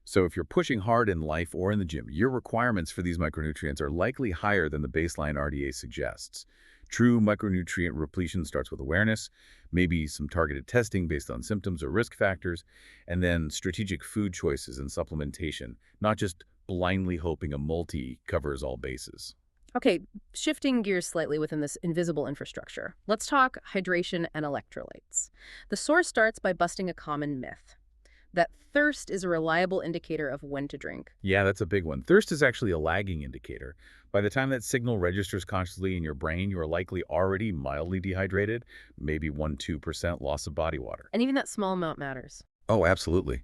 So if you're pushing hard in life or in the gym, your requirements for these micronutrients are likely higher than the baseline RDA suggests. True micronutrient repletion starts with awareness, maybe some targeted testing based on symptoms or risk factors, and then strategic food choices and supplementation, not just blindly hoping a multi covers all bases. Okay, shifting gears slightly within this invisible infrastructure. Let's talk hydration and electrolytes. The source starts by busting a common myth that thirst is a reliable indicator of when to drink. Yeah, that's a big one. Thirst is actually a lagging indicator. By the time that signal registers consciously in your brain, you are likely already mildly dehydrated, maybe 1–2% loss of body water. And even that small amount matters. Oh, absolutely.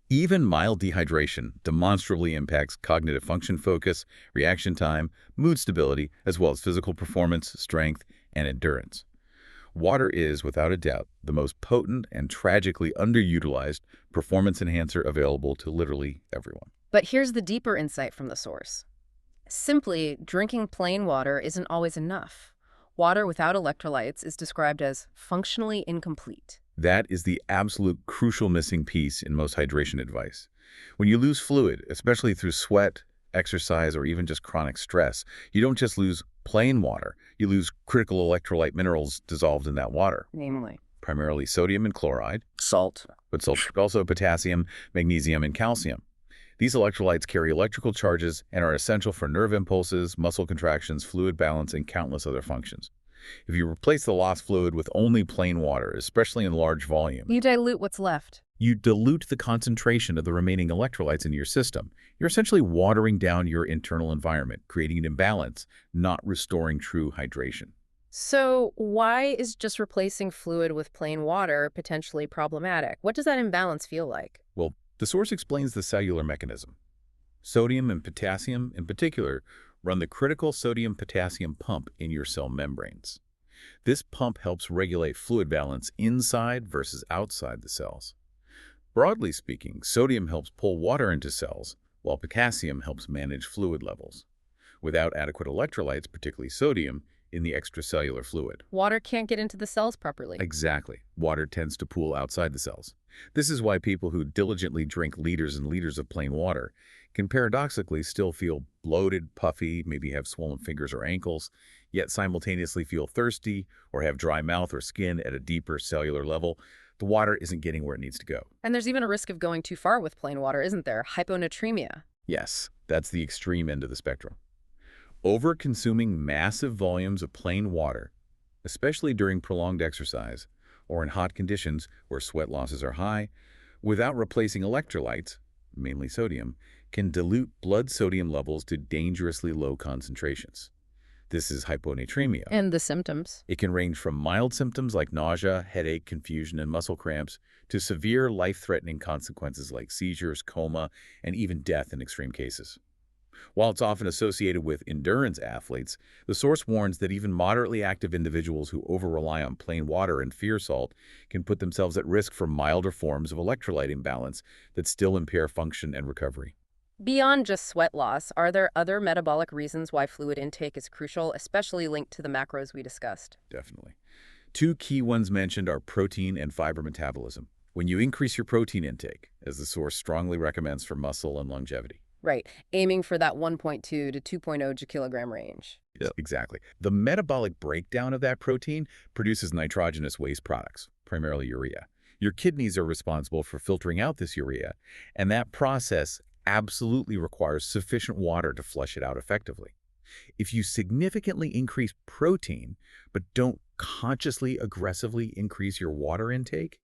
Even mild dehydration demonstrably impacts cognitive function, focus, reaction time, mood stability, as well as physical performance, strength, and endurance. Water is, without a doubt, the most potent and tragically underutilized performance enhancer available to literally everyone. But here's the deeper insight from the source. Simply, drinking plain water isn't always enough. Water without electrolytes is described as functionally incomplete. That is the absolute crucial missing piece in most hydration advice. When you lose fluid, especially through sweat, exercise, or even just chronic stress, you don't just lose plain water, you lose critical electrolyte minerals dissolved in that water. Namely, Primarily sodium and chloride, salt. but also potassium, magnesium, and calcium. These electrolytes carry electrical charges and are essential for nerve impulses, muscle contractions, fluid balance, and countless other functions. If you replace the lost fluid with only plain water, especially in large volume, You dilute what's left. you dilute the concentration of the remaining electrolytes in your system. You're essentially watering down your internal environment, creating an imbalance, not restoring true hydration. So why is just replacing fluid with plain water potentially problematic? What does that imbalance feel like? Well, the source explains the cellular mechanism. Sodium and potassium, in particular, run the critical sodium-potassium pump in your cell membranes. This pump helps regulate fluid balance inside versus outside the cells. Broadly speaking, sodium helps pull water into cells, while potassium helps manage fluid levels. Without adequate electrolytes, particularly sodium, in the extracellular fluid. Water can't get into the cells properly. Exactly. Water tends to pool outside the cells. This is why people who diligently drink liters and liters of plain water can paradoxically still feel bloated, puffy, maybe have swollen fingers or ankles, yet simultaneously feel thirsty or have dry mouth or skin at a deeper cellular level. The water isn't getting where it needs to go. And there's even a risk of going too far with plain water, isn't there? Hyponatremia. Yes, that's the extreme end of the spectrum. Over-consuming massive volumes of plain water, especially during prolonged exercise or in hot conditions where sweat losses are high, without replacing electrolytes, mainly sodium, can dilute blood sodium levels to dangerously low concentrations. This is hyponatremia. And the symptoms. It can range from mild symptoms like nausea, headache, confusion, and muscle cramps to severe life-threatening consequences like seizures, coma, and even death in extreme cases. While it's often associated with endurance athletes, the source warns that even moderately active individuals who over-rely on plain water and fear salt can put themselves at risk for milder forms of electrolyte imbalance that still impair function and recovery. Beyond just sweat loss, are there other metabolic reasons why fluid intake is crucial, especially linked to the macros we discussed? Definitely. Two key ones mentioned are protein and fiber metabolism. When you increase your protein intake, as the source strongly recommends for muscle and longevity. Right, aiming for that 1.2 to 2.0 kilogram range. Yes, exactly. The metabolic breakdown of that protein produces nitrogenous waste products, primarily urea. Your kidneys are responsible for filtering out this urea, and that process absolutely requires sufficient water to flush it out effectively. If you significantly increase protein, but don't consciously, aggressively increase your water intake,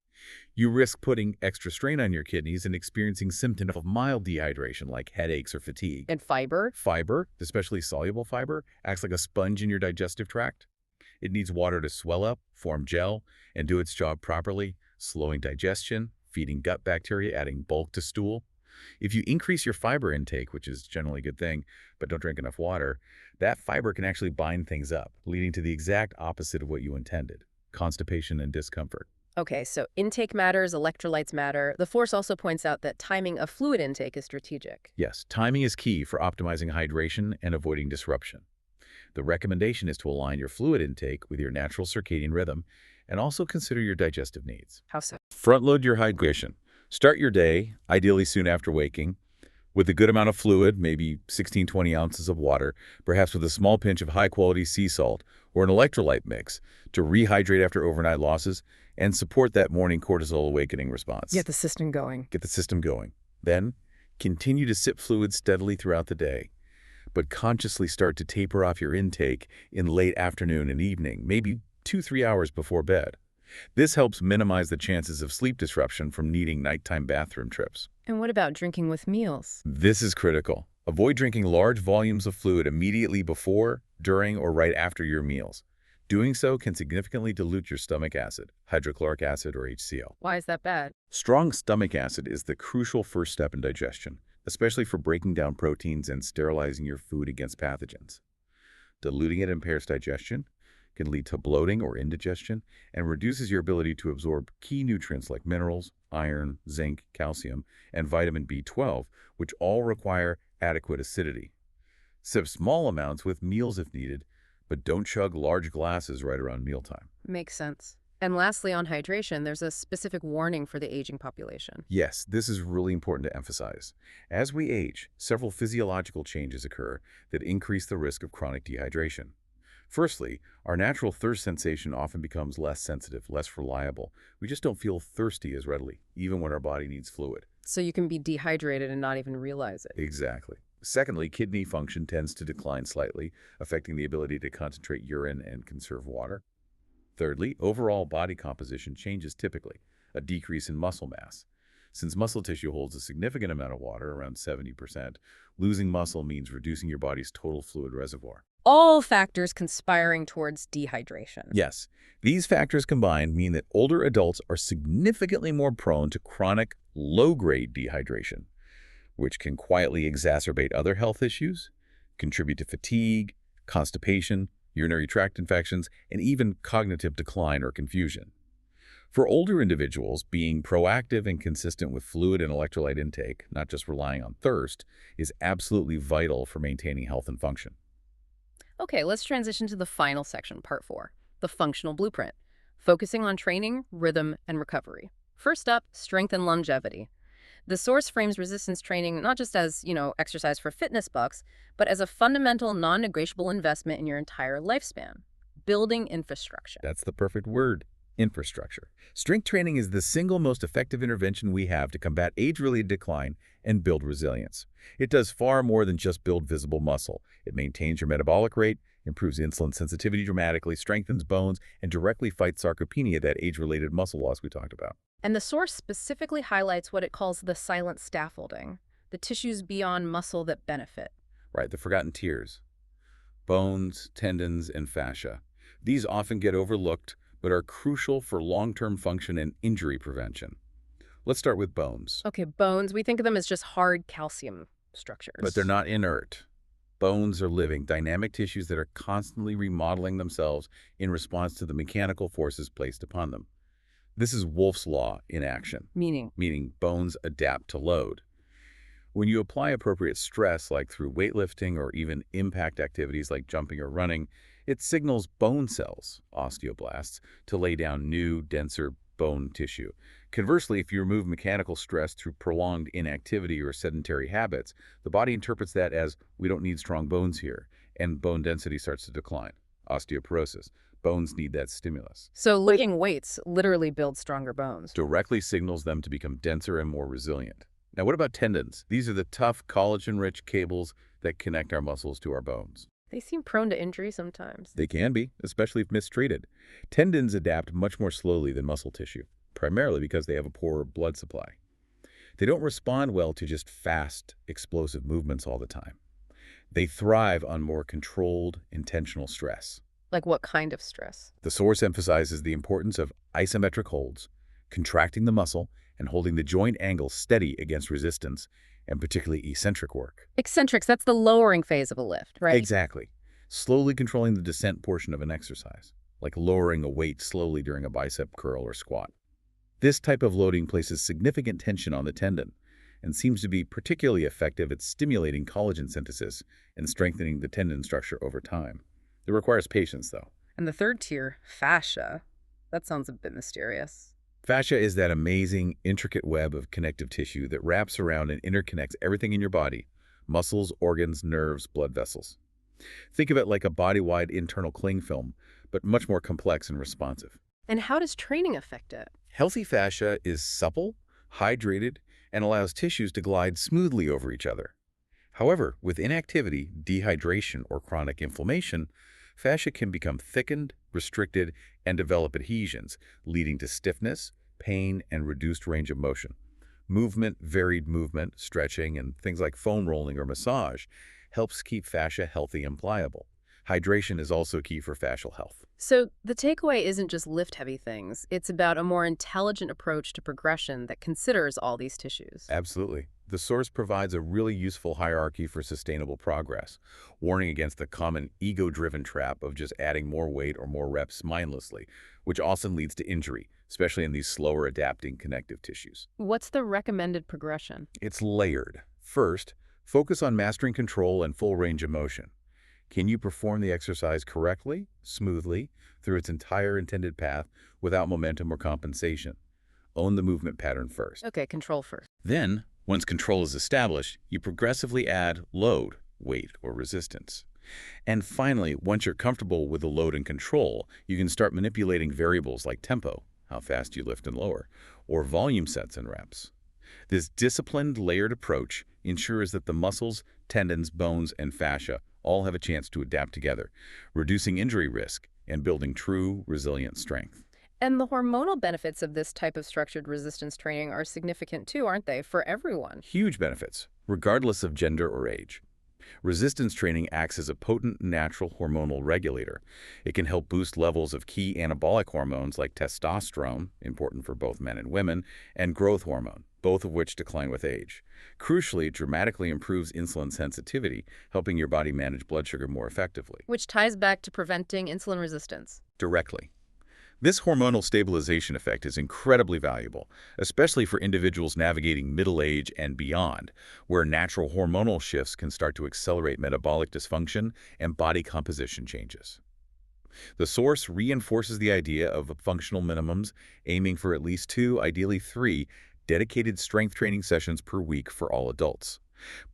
you risk putting extra strain on your kidneys and experiencing symptoms of mild dehydration like headaches or fatigue. And fiber? Fiber, especially soluble fiber, acts like a sponge in your digestive tract. It needs water to swell up, form gel, and do its job properly, slowing digestion, feeding gut bacteria, adding bulk to stool. If you increase your fiber intake, which is generally a good thing, but don't drink enough water, that fiber can actually bind things up, leading to the exact opposite of what you intended: constipation and discomfort. Okay, so intake matters, electrolytes matter. The Force also points out that timing of fluid intake is strategic. Yes, timing is key for optimizing hydration and avoiding disruption. The recommendation is to align your fluid intake with your natural circadian rhythm and also consider your digestive needs. How so? Front-load your hydration. Start your day, ideally soon after waking, with a good amount of fluid, maybe 16-20 ounces of water, perhaps with a small pinch of high-quality sea salt or an electrolyte mix to rehydrate after overnight losses and support that morning cortisol awakening response. Get the system going. Get the system going. Then, continue to sip fluid steadily throughout the day, but consciously start to taper off your intake in late afternoon and evening, maybe 2-3 hours before bed. This helps minimize the chances of sleep disruption from needing nighttime bathroom trips. And what about drinking with meals? This is critical. Avoid drinking large volumes of fluid immediately before, during, or right after your meals. Doing so can significantly dilute your stomach acid, hydrochloric acid, or HCl. Why is that bad? Strong stomach acid is the crucial first step in digestion, especially for breaking down proteins and sterilizing your food against pathogens. Diluting it impairs digestion, can lead to bloating or indigestion, and reduces your ability to absorb key nutrients like minerals, iron, zinc, calcium, and vitamin B12, which all require adequate acidity. Sip small amounts with meals if needed, but don't chug large glasses right around mealtime. Makes sense. And lastly, on hydration, there's a specific warning for the aging population. Yes, this is really important to emphasize. As we age, several physiological changes occur that increase the risk of chronic dehydration. Firstly, our natural thirst sensation often becomes less sensitive, less reliable. We just don't feel thirsty as readily, even when our body needs fluid. So you can be dehydrated and not even realize it. Exactly. Secondly, kidney function tends to decline slightly, affecting the ability to concentrate urine and conserve water. Thirdly, overall body composition changes typically, a decrease in muscle mass. Since muscle tissue holds a significant amount of water, around 70%, losing muscle means reducing your body's total fluid reservoir. All factors conspiring towards dehydration. Yes, these factors combined mean that older adults are significantly more prone to chronic, low-grade dehydration, which can quietly exacerbate other health issues, contribute to fatigue, constipation, urinary tract infections, and even cognitive decline or confusion. For older individuals, being proactive and consistent with fluid and electrolyte intake, not just relying on thirst, is absolutely vital for maintaining health and function. Okay, let's transition to the final section, part 4, the functional blueprint, focusing on training, rhythm, and recovery. First up, strength and longevity. The source frames resistance training not just as, exercise for fitness bucks, but as a fundamental, non-negotiable investment in your entire lifespan. Building infrastructure. That's the perfect word, infrastructure. Strength training is the single most effective intervention we have to combat age-related decline and build resilience. It does far more than just build visible muscle. It maintains your metabolic rate, improves insulin sensitivity dramatically, strengthens bones, and directly fights sarcopenia, that age-related muscle loss we talked about. And the source specifically highlights what it calls the silent scaffolding, the tissues beyond muscle that benefit. Right, the forgotten tiers. Bones, tendons, and fascia. These often get overlooked, but are crucial for long-term function and injury prevention. Let's start with bones. Okay, bones, we think of them as just hard calcium structures. But they're not inert. Bones are living, dynamic tissues that are constantly remodeling themselves in response to the mechanical forces placed upon them. This is Wolff's Law in action. Meaning bones adapt to load. When you apply appropriate stress, like through weightlifting or even impact activities like jumping or running, it signals bone cells, osteoblasts, to lay down new, denser bone tissue. Conversely, if you remove mechanical stress through prolonged inactivity or sedentary habits, the body interprets that as, we don't need strong bones here, and bone density starts to decline. Osteoporosis. Bones need that stimulus. So lifting weights literally builds stronger bones. Directly signals them to become denser and more resilient. Now, what about tendons? These are the tough, collagen-rich cables that connect our muscles to our bones. They seem prone to injury sometimes. They can be, especially if mistreated. Tendons adapt much more slowly than muscle tissue, primarily because they have a poorer blood supply. They don't respond well to just fast, explosive movements all the time. They thrive on more controlled, intentional stress. Like what kind of stress? The source emphasizes the importance of isometric holds, contracting the muscle and holding the joint angle steady against resistance, and particularly eccentric work. Eccentrics, that's the lowering phase of a lift, right? Exactly. Slowly controlling the descent portion of an exercise, like lowering a weight slowly during a bicep curl or squat. This type of loading places significant tension on the tendon and seems to be particularly effective at stimulating collagen synthesis and strengthening the tendon structure over time. It requires patience, though. And the third tier, fascia, that sounds a bit mysterious. Fascia is that amazing, intricate web of connective tissue that wraps around and interconnects everything in your body: muscles, organs, nerves, blood vessels. Think of it like a body-wide internal cling film, but much more complex and responsive. And how does training affect it? Healthy fascia is supple, hydrated, and allows tissues to glide smoothly over each other. However, with inactivity, dehydration, or chronic inflammation, fascia can become thickened, restricted, and develop adhesions, leading to stiffness, pain, and reduced range of motion. Varied movement, stretching, and things like foam rolling or massage helps keep fascia healthy and pliable. Hydration is also key for fascial health. So the takeaway isn't just lift heavy things. It's about a more intelligent approach to progression that considers all these tissues. Absolutely. The source provides a really useful hierarchy for sustainable progress, warning against the common ego-driven trap of just adding more weight or more reps mindlessly, which often leads to injury, especially in these slower adapting connective tissues. What's the recommended progression? It's layered. First, focus on mastering control and full range of motion. Can you perform the exercise correctly, smoothly, through its entire intended path without momentum or compensation? Own the movement pattern first. Okay, control first. Then, once control is established, you progressively add load, weight, or resistance. And finally, once you're comfortable with the load and control, you can start manipulating variables like tempo, how fast you lift and lower, or volume sets and reps. This disciplined, layered approach ensures that the muscles, tendons, bones, and fascia all have a chance to adapt together, reducing injury risk and building true, resilient strength. And the hormonal benefits of this type of structured resistance training are significant too, aren't they, for everyone? Huge benefits, regardless of gender or age. Resistance training acts as a potent natural hormonal regulator. It can help boost levels of key anabolic hormones like testosterone, important for both men and women, and growth hormone, both of which decline with age. Crucially, it dramatically improves insulin sensitivity, helping your body manage blood sugar more effectively. Which ties back to preventing insulin resistance. Directly. This hormonal stabilization effect is incredibly valuable, especially for individuals navigating middle age and beyond, where natural hormonal shifts can start to accelerate metabolic dysfunction and body composition changes. The source reinforces the idea of functional minimums, aiming for at least 2, ideally 3, dedicated strength training sessions per week for all adults.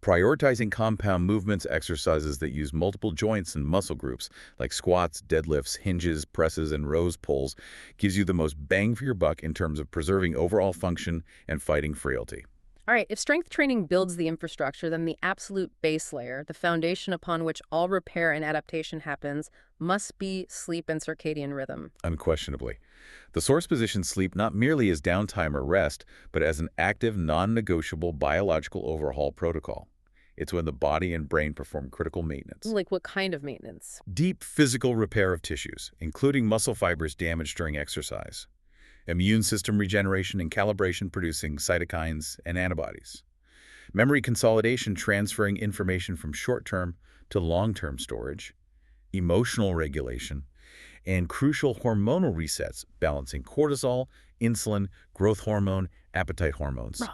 Prioritizing compound movements exercises that use multiple joints and muscle groups like squats, deadlifts, hinges, presses, and rows pulls gives you the most bang for your buck in terms of preserving overall function and fighting frailty. All right, if strength training builds the infrastructure, then the absolute base layer, the foundation upon which all repair and adaptation happens, must be sleep and circadian rhythm. Unquestionably. The source positions sleep not merely as downtime or rest, but as an active, non-negotiable biological overhaul protocol. It's when the body and brain perform critical maintenance. Like what kind of maintenance? Deep physical repair of tissues, including muscle fibers damaged during exercise. Immune system regeneration and calibration producing cytokines and antibodies. Memory consolidation transferring information from short-term to long-term storage. Emotional regulation. And crucial hormonal resets balancing cortisol, insulin, growth hormone, appetite hormones. Bro.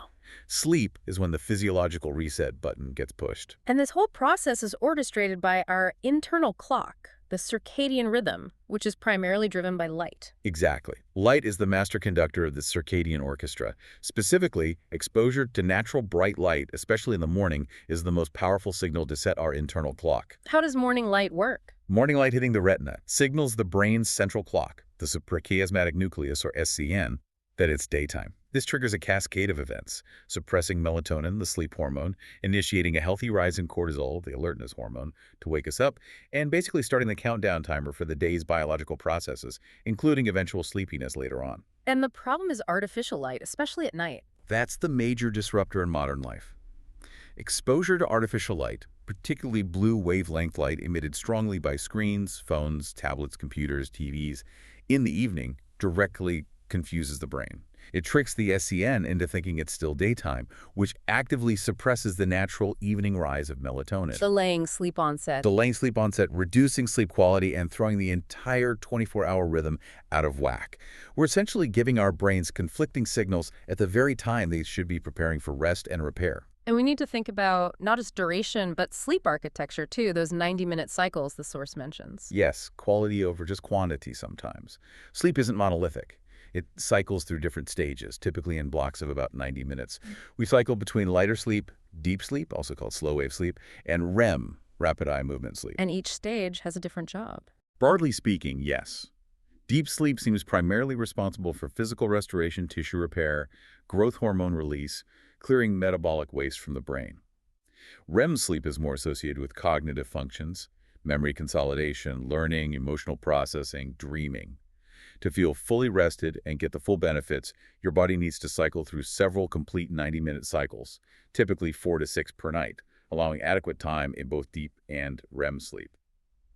Sleep is when the physiological reset button gets pushed. And this whole process is orchestrated by our internal clock, the circadian rhythm, which is primarily driven by light. Exactly. Light is the master conductor of the circadian orchestra. Specifically, exposure to natural bright light, especially in the morning, is the most powerful signal to set our internal clock. How does morning light work? Morning light hitting the retina signals the brain's central clock, the suprachiasmatic nucleus, or SCN, that it's daytime. This triggers a cascade of events, suppressing melatonin, the sleep hormone, initiating a healthy rise in cortisol, the alertness hormone, to wake us up, and basically starting the countdown timer for the day's biological processes, including eventual sleepiness later on. And the problem is artificial light, especially at night. That's the major disruptor in modern life. Exposure to artificial light, particularly blue wavelength light emitted strongly by screens, phones, tablets, computers, TVs, in the evening, directly confuses the brain. It tricks the SCN into thinking it's still daytime, which actively suppresses the natural evening rise of melatonin. Delaying sleep onset. Delaying sleep onset, reducing sleep quality, and throwing the entire 24-hour rhythm out of whack. We're essentially giving our brains conflicting signals at the very time they should be preparing for rest and repair. And we need to think about not just duration, but sleep architecture, too, those 90-minute cycles the source mentions. Yes, quality over just quantity sometimes. Sleep isn't monolithic. It cycles through different stages, typically in blocks of about 90 minutes. We cycle between lighter sleep, deep sleep, also called slow-wave sleep, and REM, rapid eye movement sleep. And each stage has a different job. Broadly speaking, yes. Deep sleep seems primarily responsible for physical restoration, tissue repair, growth hormone release, clearing metabolic waste from the brain. REM sleep is more associated with cognitive functions, memory consolidation, learning, emotional processing, dreaming. To feel fully rested and get the full benefits, your body needs to cycle through several complete 90-minute cycles, typically 4 to 6 per night, allowing adequate time in both deep and REM sleep.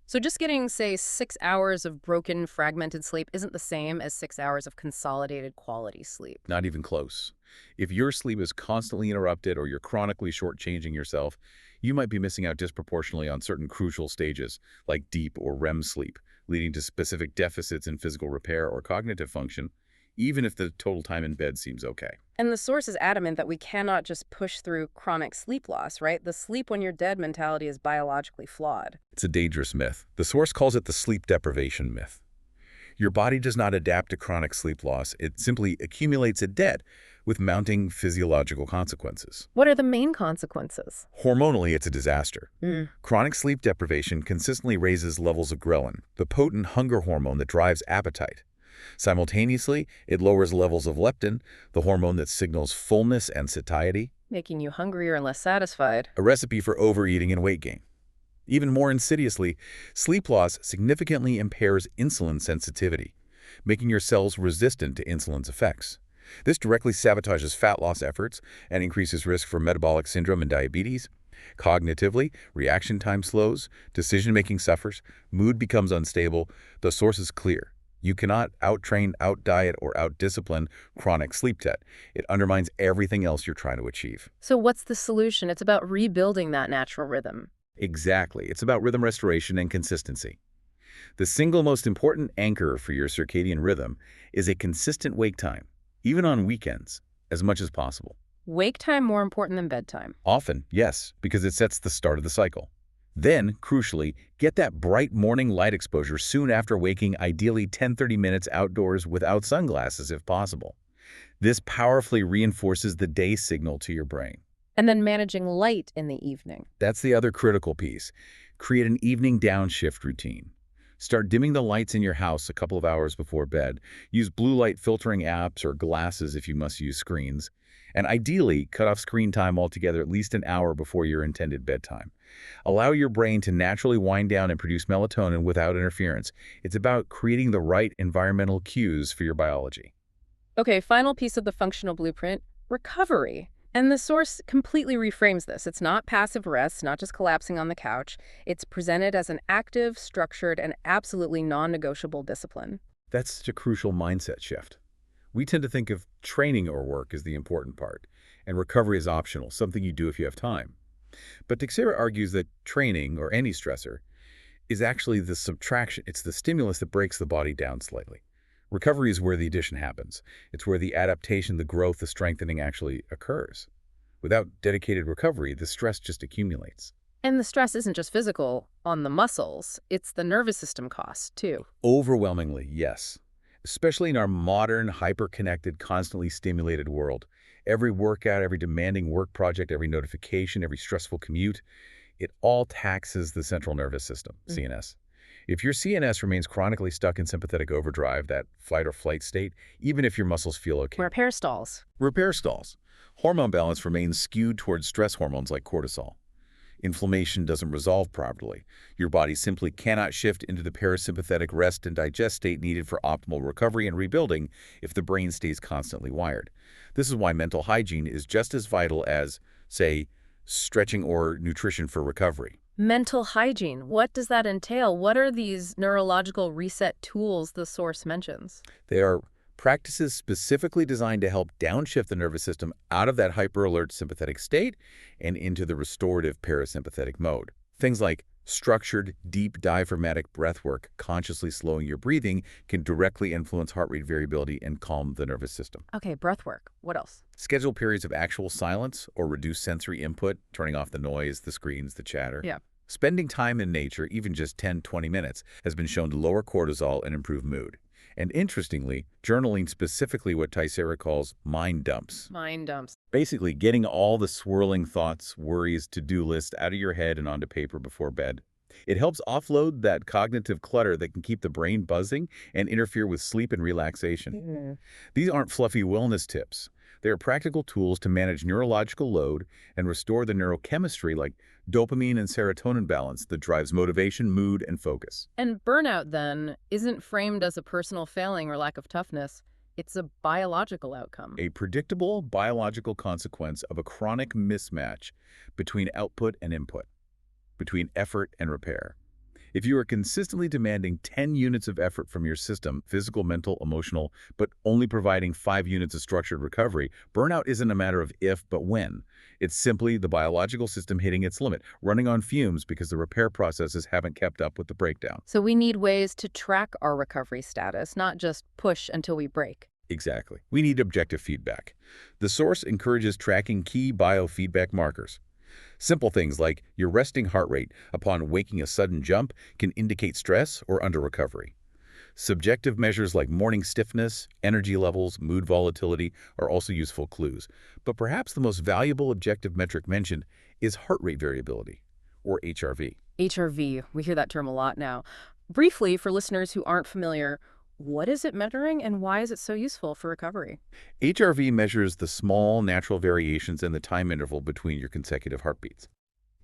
So just getting, say, 6 hours of broken, fragmented sleep isn't the same as 6 hours of consolidated quality sleep. Not even close. If your sleep is constantly interrupted or you're chronically shortchanging yourself, you might be missing out disproportionately on certain crucial stages, like deep or REM sleep, leading to specific deficits in physical repair or cognitive function, even if the total time in bed seems okay. And the source is adamant that we cannot just push through chronic sleep loss, right? The sleep when you're dead mentality is biologically flawed. It's a dangerous myth. The source calls it the sleep deprivation myth. Your body does not adapt to chronic sleep loss. It simply accumulates it dead, with mounting physiological consequences. What are the main consequences? Hormonally, it's a disaster. Chronic sleep deprivation consistently raises levels of ghrelin, the potent hunger hormone that drives appetite. Simultaneously, it lowers levels of leptin, the hormone that signals fullness and satiety, Making you hungrier and less satisfied. a recipe for overeating and weight gain. Even more insidiously, sleep loss significantly impairs insulin sensitivity, making your cells resistant to insulin's effects. This directly sabotages fat loss efforts and increases risk for metabolic syndrome and diabetes. Cognitively, reaction time slows, decision-making suffers, mood becomes unstable. The source is clear. You cannot out-train, out-diet, or out-discipline chronic sleep debt. It undermines everything else you're trying to achieve. So what's the solution? It's about rebuilding that natural rhythm. Exactly. It's about rhythm restoration and consistency. The single most important anchor for your circadian rhythm is a consistent wake time, even on weekends, as much as possible. Wake time more important than bedtime. Often, yes, because it sets the start of the cycle. Then, crucially, get that bright morning light exposure soon after waking, ideally 10-30 minutes outdoors without sunglasses if possible. This powerfully reinforces the day signal to your brain. And then managing light in the evening. That's the other critical piece. Create an evening downshift routine. Start dimming the lights in your house a couple of hours before bed. Use blue light filtering apps or glasses if you must use screens. And ideally, cut off screen time altogether at least an hour before your intended bedtime. Allow your brain to naturally wind down and produce melatonin without interference. It's about creating the right environmental cues for your biology. Okay, final piece of the functional blueprint, recovery. And the source completely reframes this. It's not passive rest, not just collapsing on the couch. It's presented as an active, structured, and absolutely non-negotiable discipline. That's such a crucial mindset shift. We tend to think of training or work as the important part, and recovery is optional, something you do if you have time. But Teixeira argues that training, or any stressor, is actually the subtraction. It's the stimulus that breaks the body down slightly. Recovery is where the addition happens. It's where the adaptation, the growth, the strengthening actually occurs. Without dedicated recovery, the stress just accumulates. And the stress isn't just physical on the muscles, it's the nervous system cost, too. Overwhelmingly, yes. Especially in our modern, hyper-connected, constantly stimulated world. Every workout, every demanding work project, every notification, every stressful commute, it all taxes the central nervous system, CNS. If your CNS remains chronically stuck in sympathetic overdrive, that flight or flight state, even if your muscles feel okay. Repair stalls. Repair stalls. Hormone balance remains skewed towards stress hormones like cortisol. Inflammation doesn't resolve properly. Your body simply cannot shift into the parasympathetic rest and digest state needed for optimal recovery and rebuilding if the brain stays constantly wired. This is why mental hygiene is just as vital as, say, stretching or nutrition for recovery. Mental hygiene. What does that entail? What are these neurological reset tools the source mentions? They are practices specifically designed to help downshift the nervous system out of that hyper-alert sympathetic state and into the restorative parasympathetic mode. Things like structured, deep diaphragmatic breath work, consciously slowing your breathing, can directly influence heart rate variability and calm the nervous system. Okay, breath work. What else? Schedule periods of actual silence or reduce sensory input, turning off the noise, the screens, the chatter. Yeah. Spending time in nature, even just 10-20 minutes, has been shown to lower cortisol and improve mood. And interestingly, journaling specifically what Teixeira calls mind dumps. Mind dumps. Basically, getting all the swirling thoughts, worries, to-do lists out of your head and onto paper before bed. It helps offload that cognitive clutter that can keep the brain buzzing and interfere with sleep and relaxation. These aren't fluffy wellness tips. They are practical tools to manage neurological load and restore the neurochemistry like dopamine and serotonin balance that drives motivation, mood, and focus. And burnout, then, isn't framed as a personal failing or lack of toughness. It's a biological outcome. A predictable biological consequence of a chronic mismatch between output and input, between effort and repair. If you are consistently demanding 10 units of effort from your system, physical, mental, emotional, but only providing 5 units of structured recovery, burnout isn't a matter of if, but when. It's simply the biological system hitting its limit, running on fumes because the repair processes haven't kept up with the breakdown. So we need ways to track our recovery status, not just push until we break. Exactly. We need objective feedback. The source encourages tracking key biofeedback markers. Simple things like your resting heart rate upon waking a sudden jump can indicate stress or under-recovery. Subjective measures like morning stiffness, energy levels, mood volatility are also useful clues. But perhaps the most valuable objective metric mentioned is heart rate variability, or HRV. HRV, we hear that term a lot now. Briefly, for listeners who aren't familiar, what is it measuring and why is it so useful for recovery? HRV measures the small natural variations in the time interval between your consecutive heartbeats.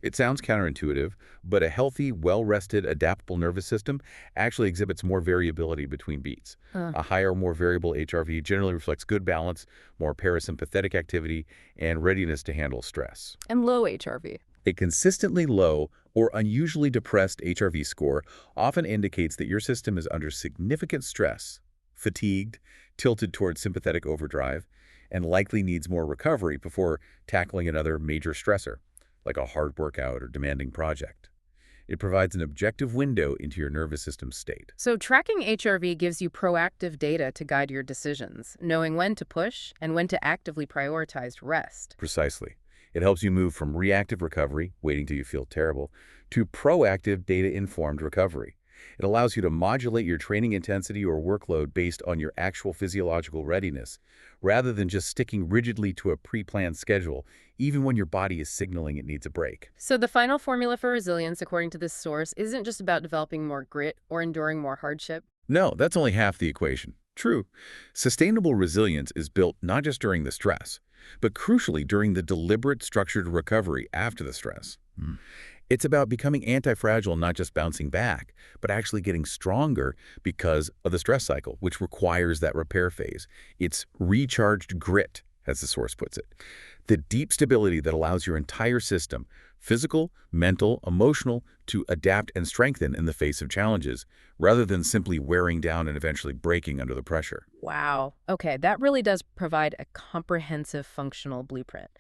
It sounds counterintuitive, but a healthy, well-rested, adaptable nervous system actually exhibits more variability between beats. A higher, more variable HRV generally reflects good balance, more parasympathetic activity, and readiness to handle stress. And low HRV. A consistently low or unusually depressed HRV score often indicates that your system is under significant stress, fatigued, tilted towards sympathetic overdrive, and likely needs more recovery before tackling another major stressor, like a hard workout or demanding project. It provides an objective window into your nervous system state. So tracking HRV gives you proactive data to guide your decisions, knowing when to push and when to actively prioritize rest. Precisely. It helps you move from reactive recovery, waiting till you feel terrible, to proactive data-informed recovery. It allows you to modulate your training intensity or workload based on your actual physiological readiness, rather than just sticking rigidly to a pre-planned schedule, even when your body is signaling it needs a break. So the final formula for resilience, according to this source, isn't just about developing more grit or enduring more hardship. No, that's only half the equation. True. Sustainable resilience is built not just during the stress, but crucially during the deliberate, structured recovery after the stress. It's about becoming anti-fragile, not just bouncing back, but actually getting stronger because of the stress cycle, which requires that repair phase. It's recharged grit, as the source puts it. The deep stability that allows your entire system, physical, mental, emotional, to adapt and strengthen in the face of challenges, rather than simply wearing down and eventually breaking under the pressure. Wow. Okay, that really does provide a comprehensive functional blueprint.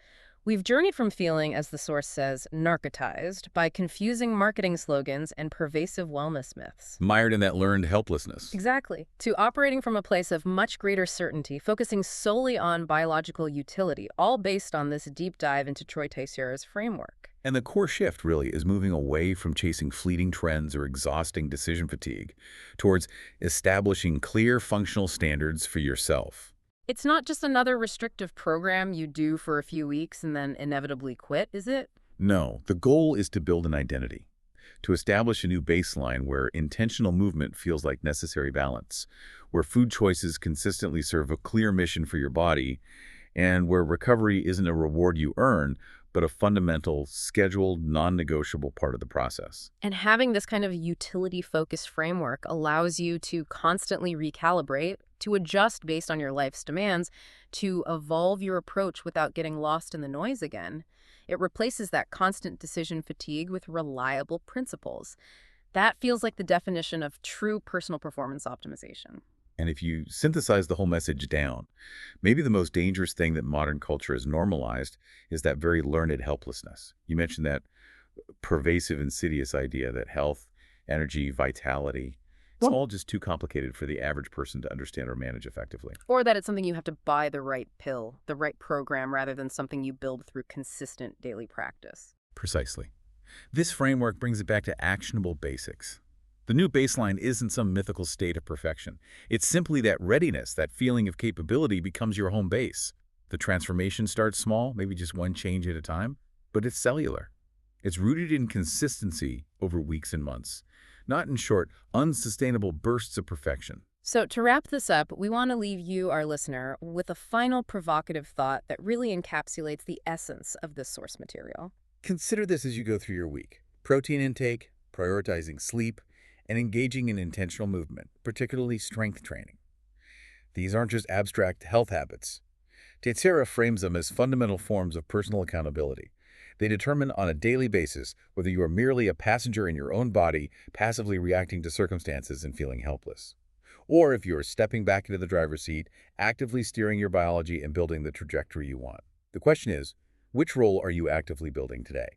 We've journeyed from feeling, as the source says, narcotized by confusing marketing slogans and pervasive wellness myths. Mired in that learned helplessness. Exactly. To operating from a place of much greater certainty, focusing solely on biological utility, all based on this deep dive into Troy Teixeira's framework. And the core shift really is moving away from chasing fleeting trends or exhausting decision fatigue towards establishing clear functional standards for yourself. It's not just another restrictive program you do for a few weeks and then inevitably quit, is it? No, the goal is to build an identity, to establish a new baseline where intentional movement feels like necessary balance, where food choices consistently serve a clear mission for your body, and where recovery isn't a reward you earn, but a fundamental, scheduled, non-negotiable part of the process. And having this kind of utility-focused framework allows you to constantly recalibrate, to adjust based on your life's demands, to evolve your approach without getting lost in the noise again. It replaces that constant decision fatigue with reliable principles. That feels like the definition of true personal performance optimization. And if you synthesize the whole message down, maybe the most dangerous thing that modern culture has normalized is that very learned helplessness. You mentioned that pervasive, insidious idea that health, energy, vitality, it's all just too complicated for the average person to understand or manage effectively. Or that it's something you have to buy the right pill, the right program, rather than something you build through consistent daily practice. Precisely. This framework brings it back to actionable basics. The new baseline isn't some mythical state of perfection. It's simply that readiness, that feeling of capability becomes your home base. The transformation starts small, maybe just one change at a time, but it's cellular. It's rooted in consistency over weeks and months, not in short, unsustainable bursts of perfection. So to wrap this up, we want to leave you, our listener, with a final provocative thought that really encapsulates the essence of this source material. Consider this as you go through your week. Protein intake, prioritizing sleep, and engaging in intentional movement, particularly strength training. These aren't just abstract health habits. Teixeira frames them as fundamental forms of personal accountability. They determine on a daily basis whether you are merely a passenger in your own body, passively reacting to circumstances and feeling helpless, or if you are stepping back into the driver's seat, actively steering your biology and building the trajectory you want. The question is, which role are you actively building today?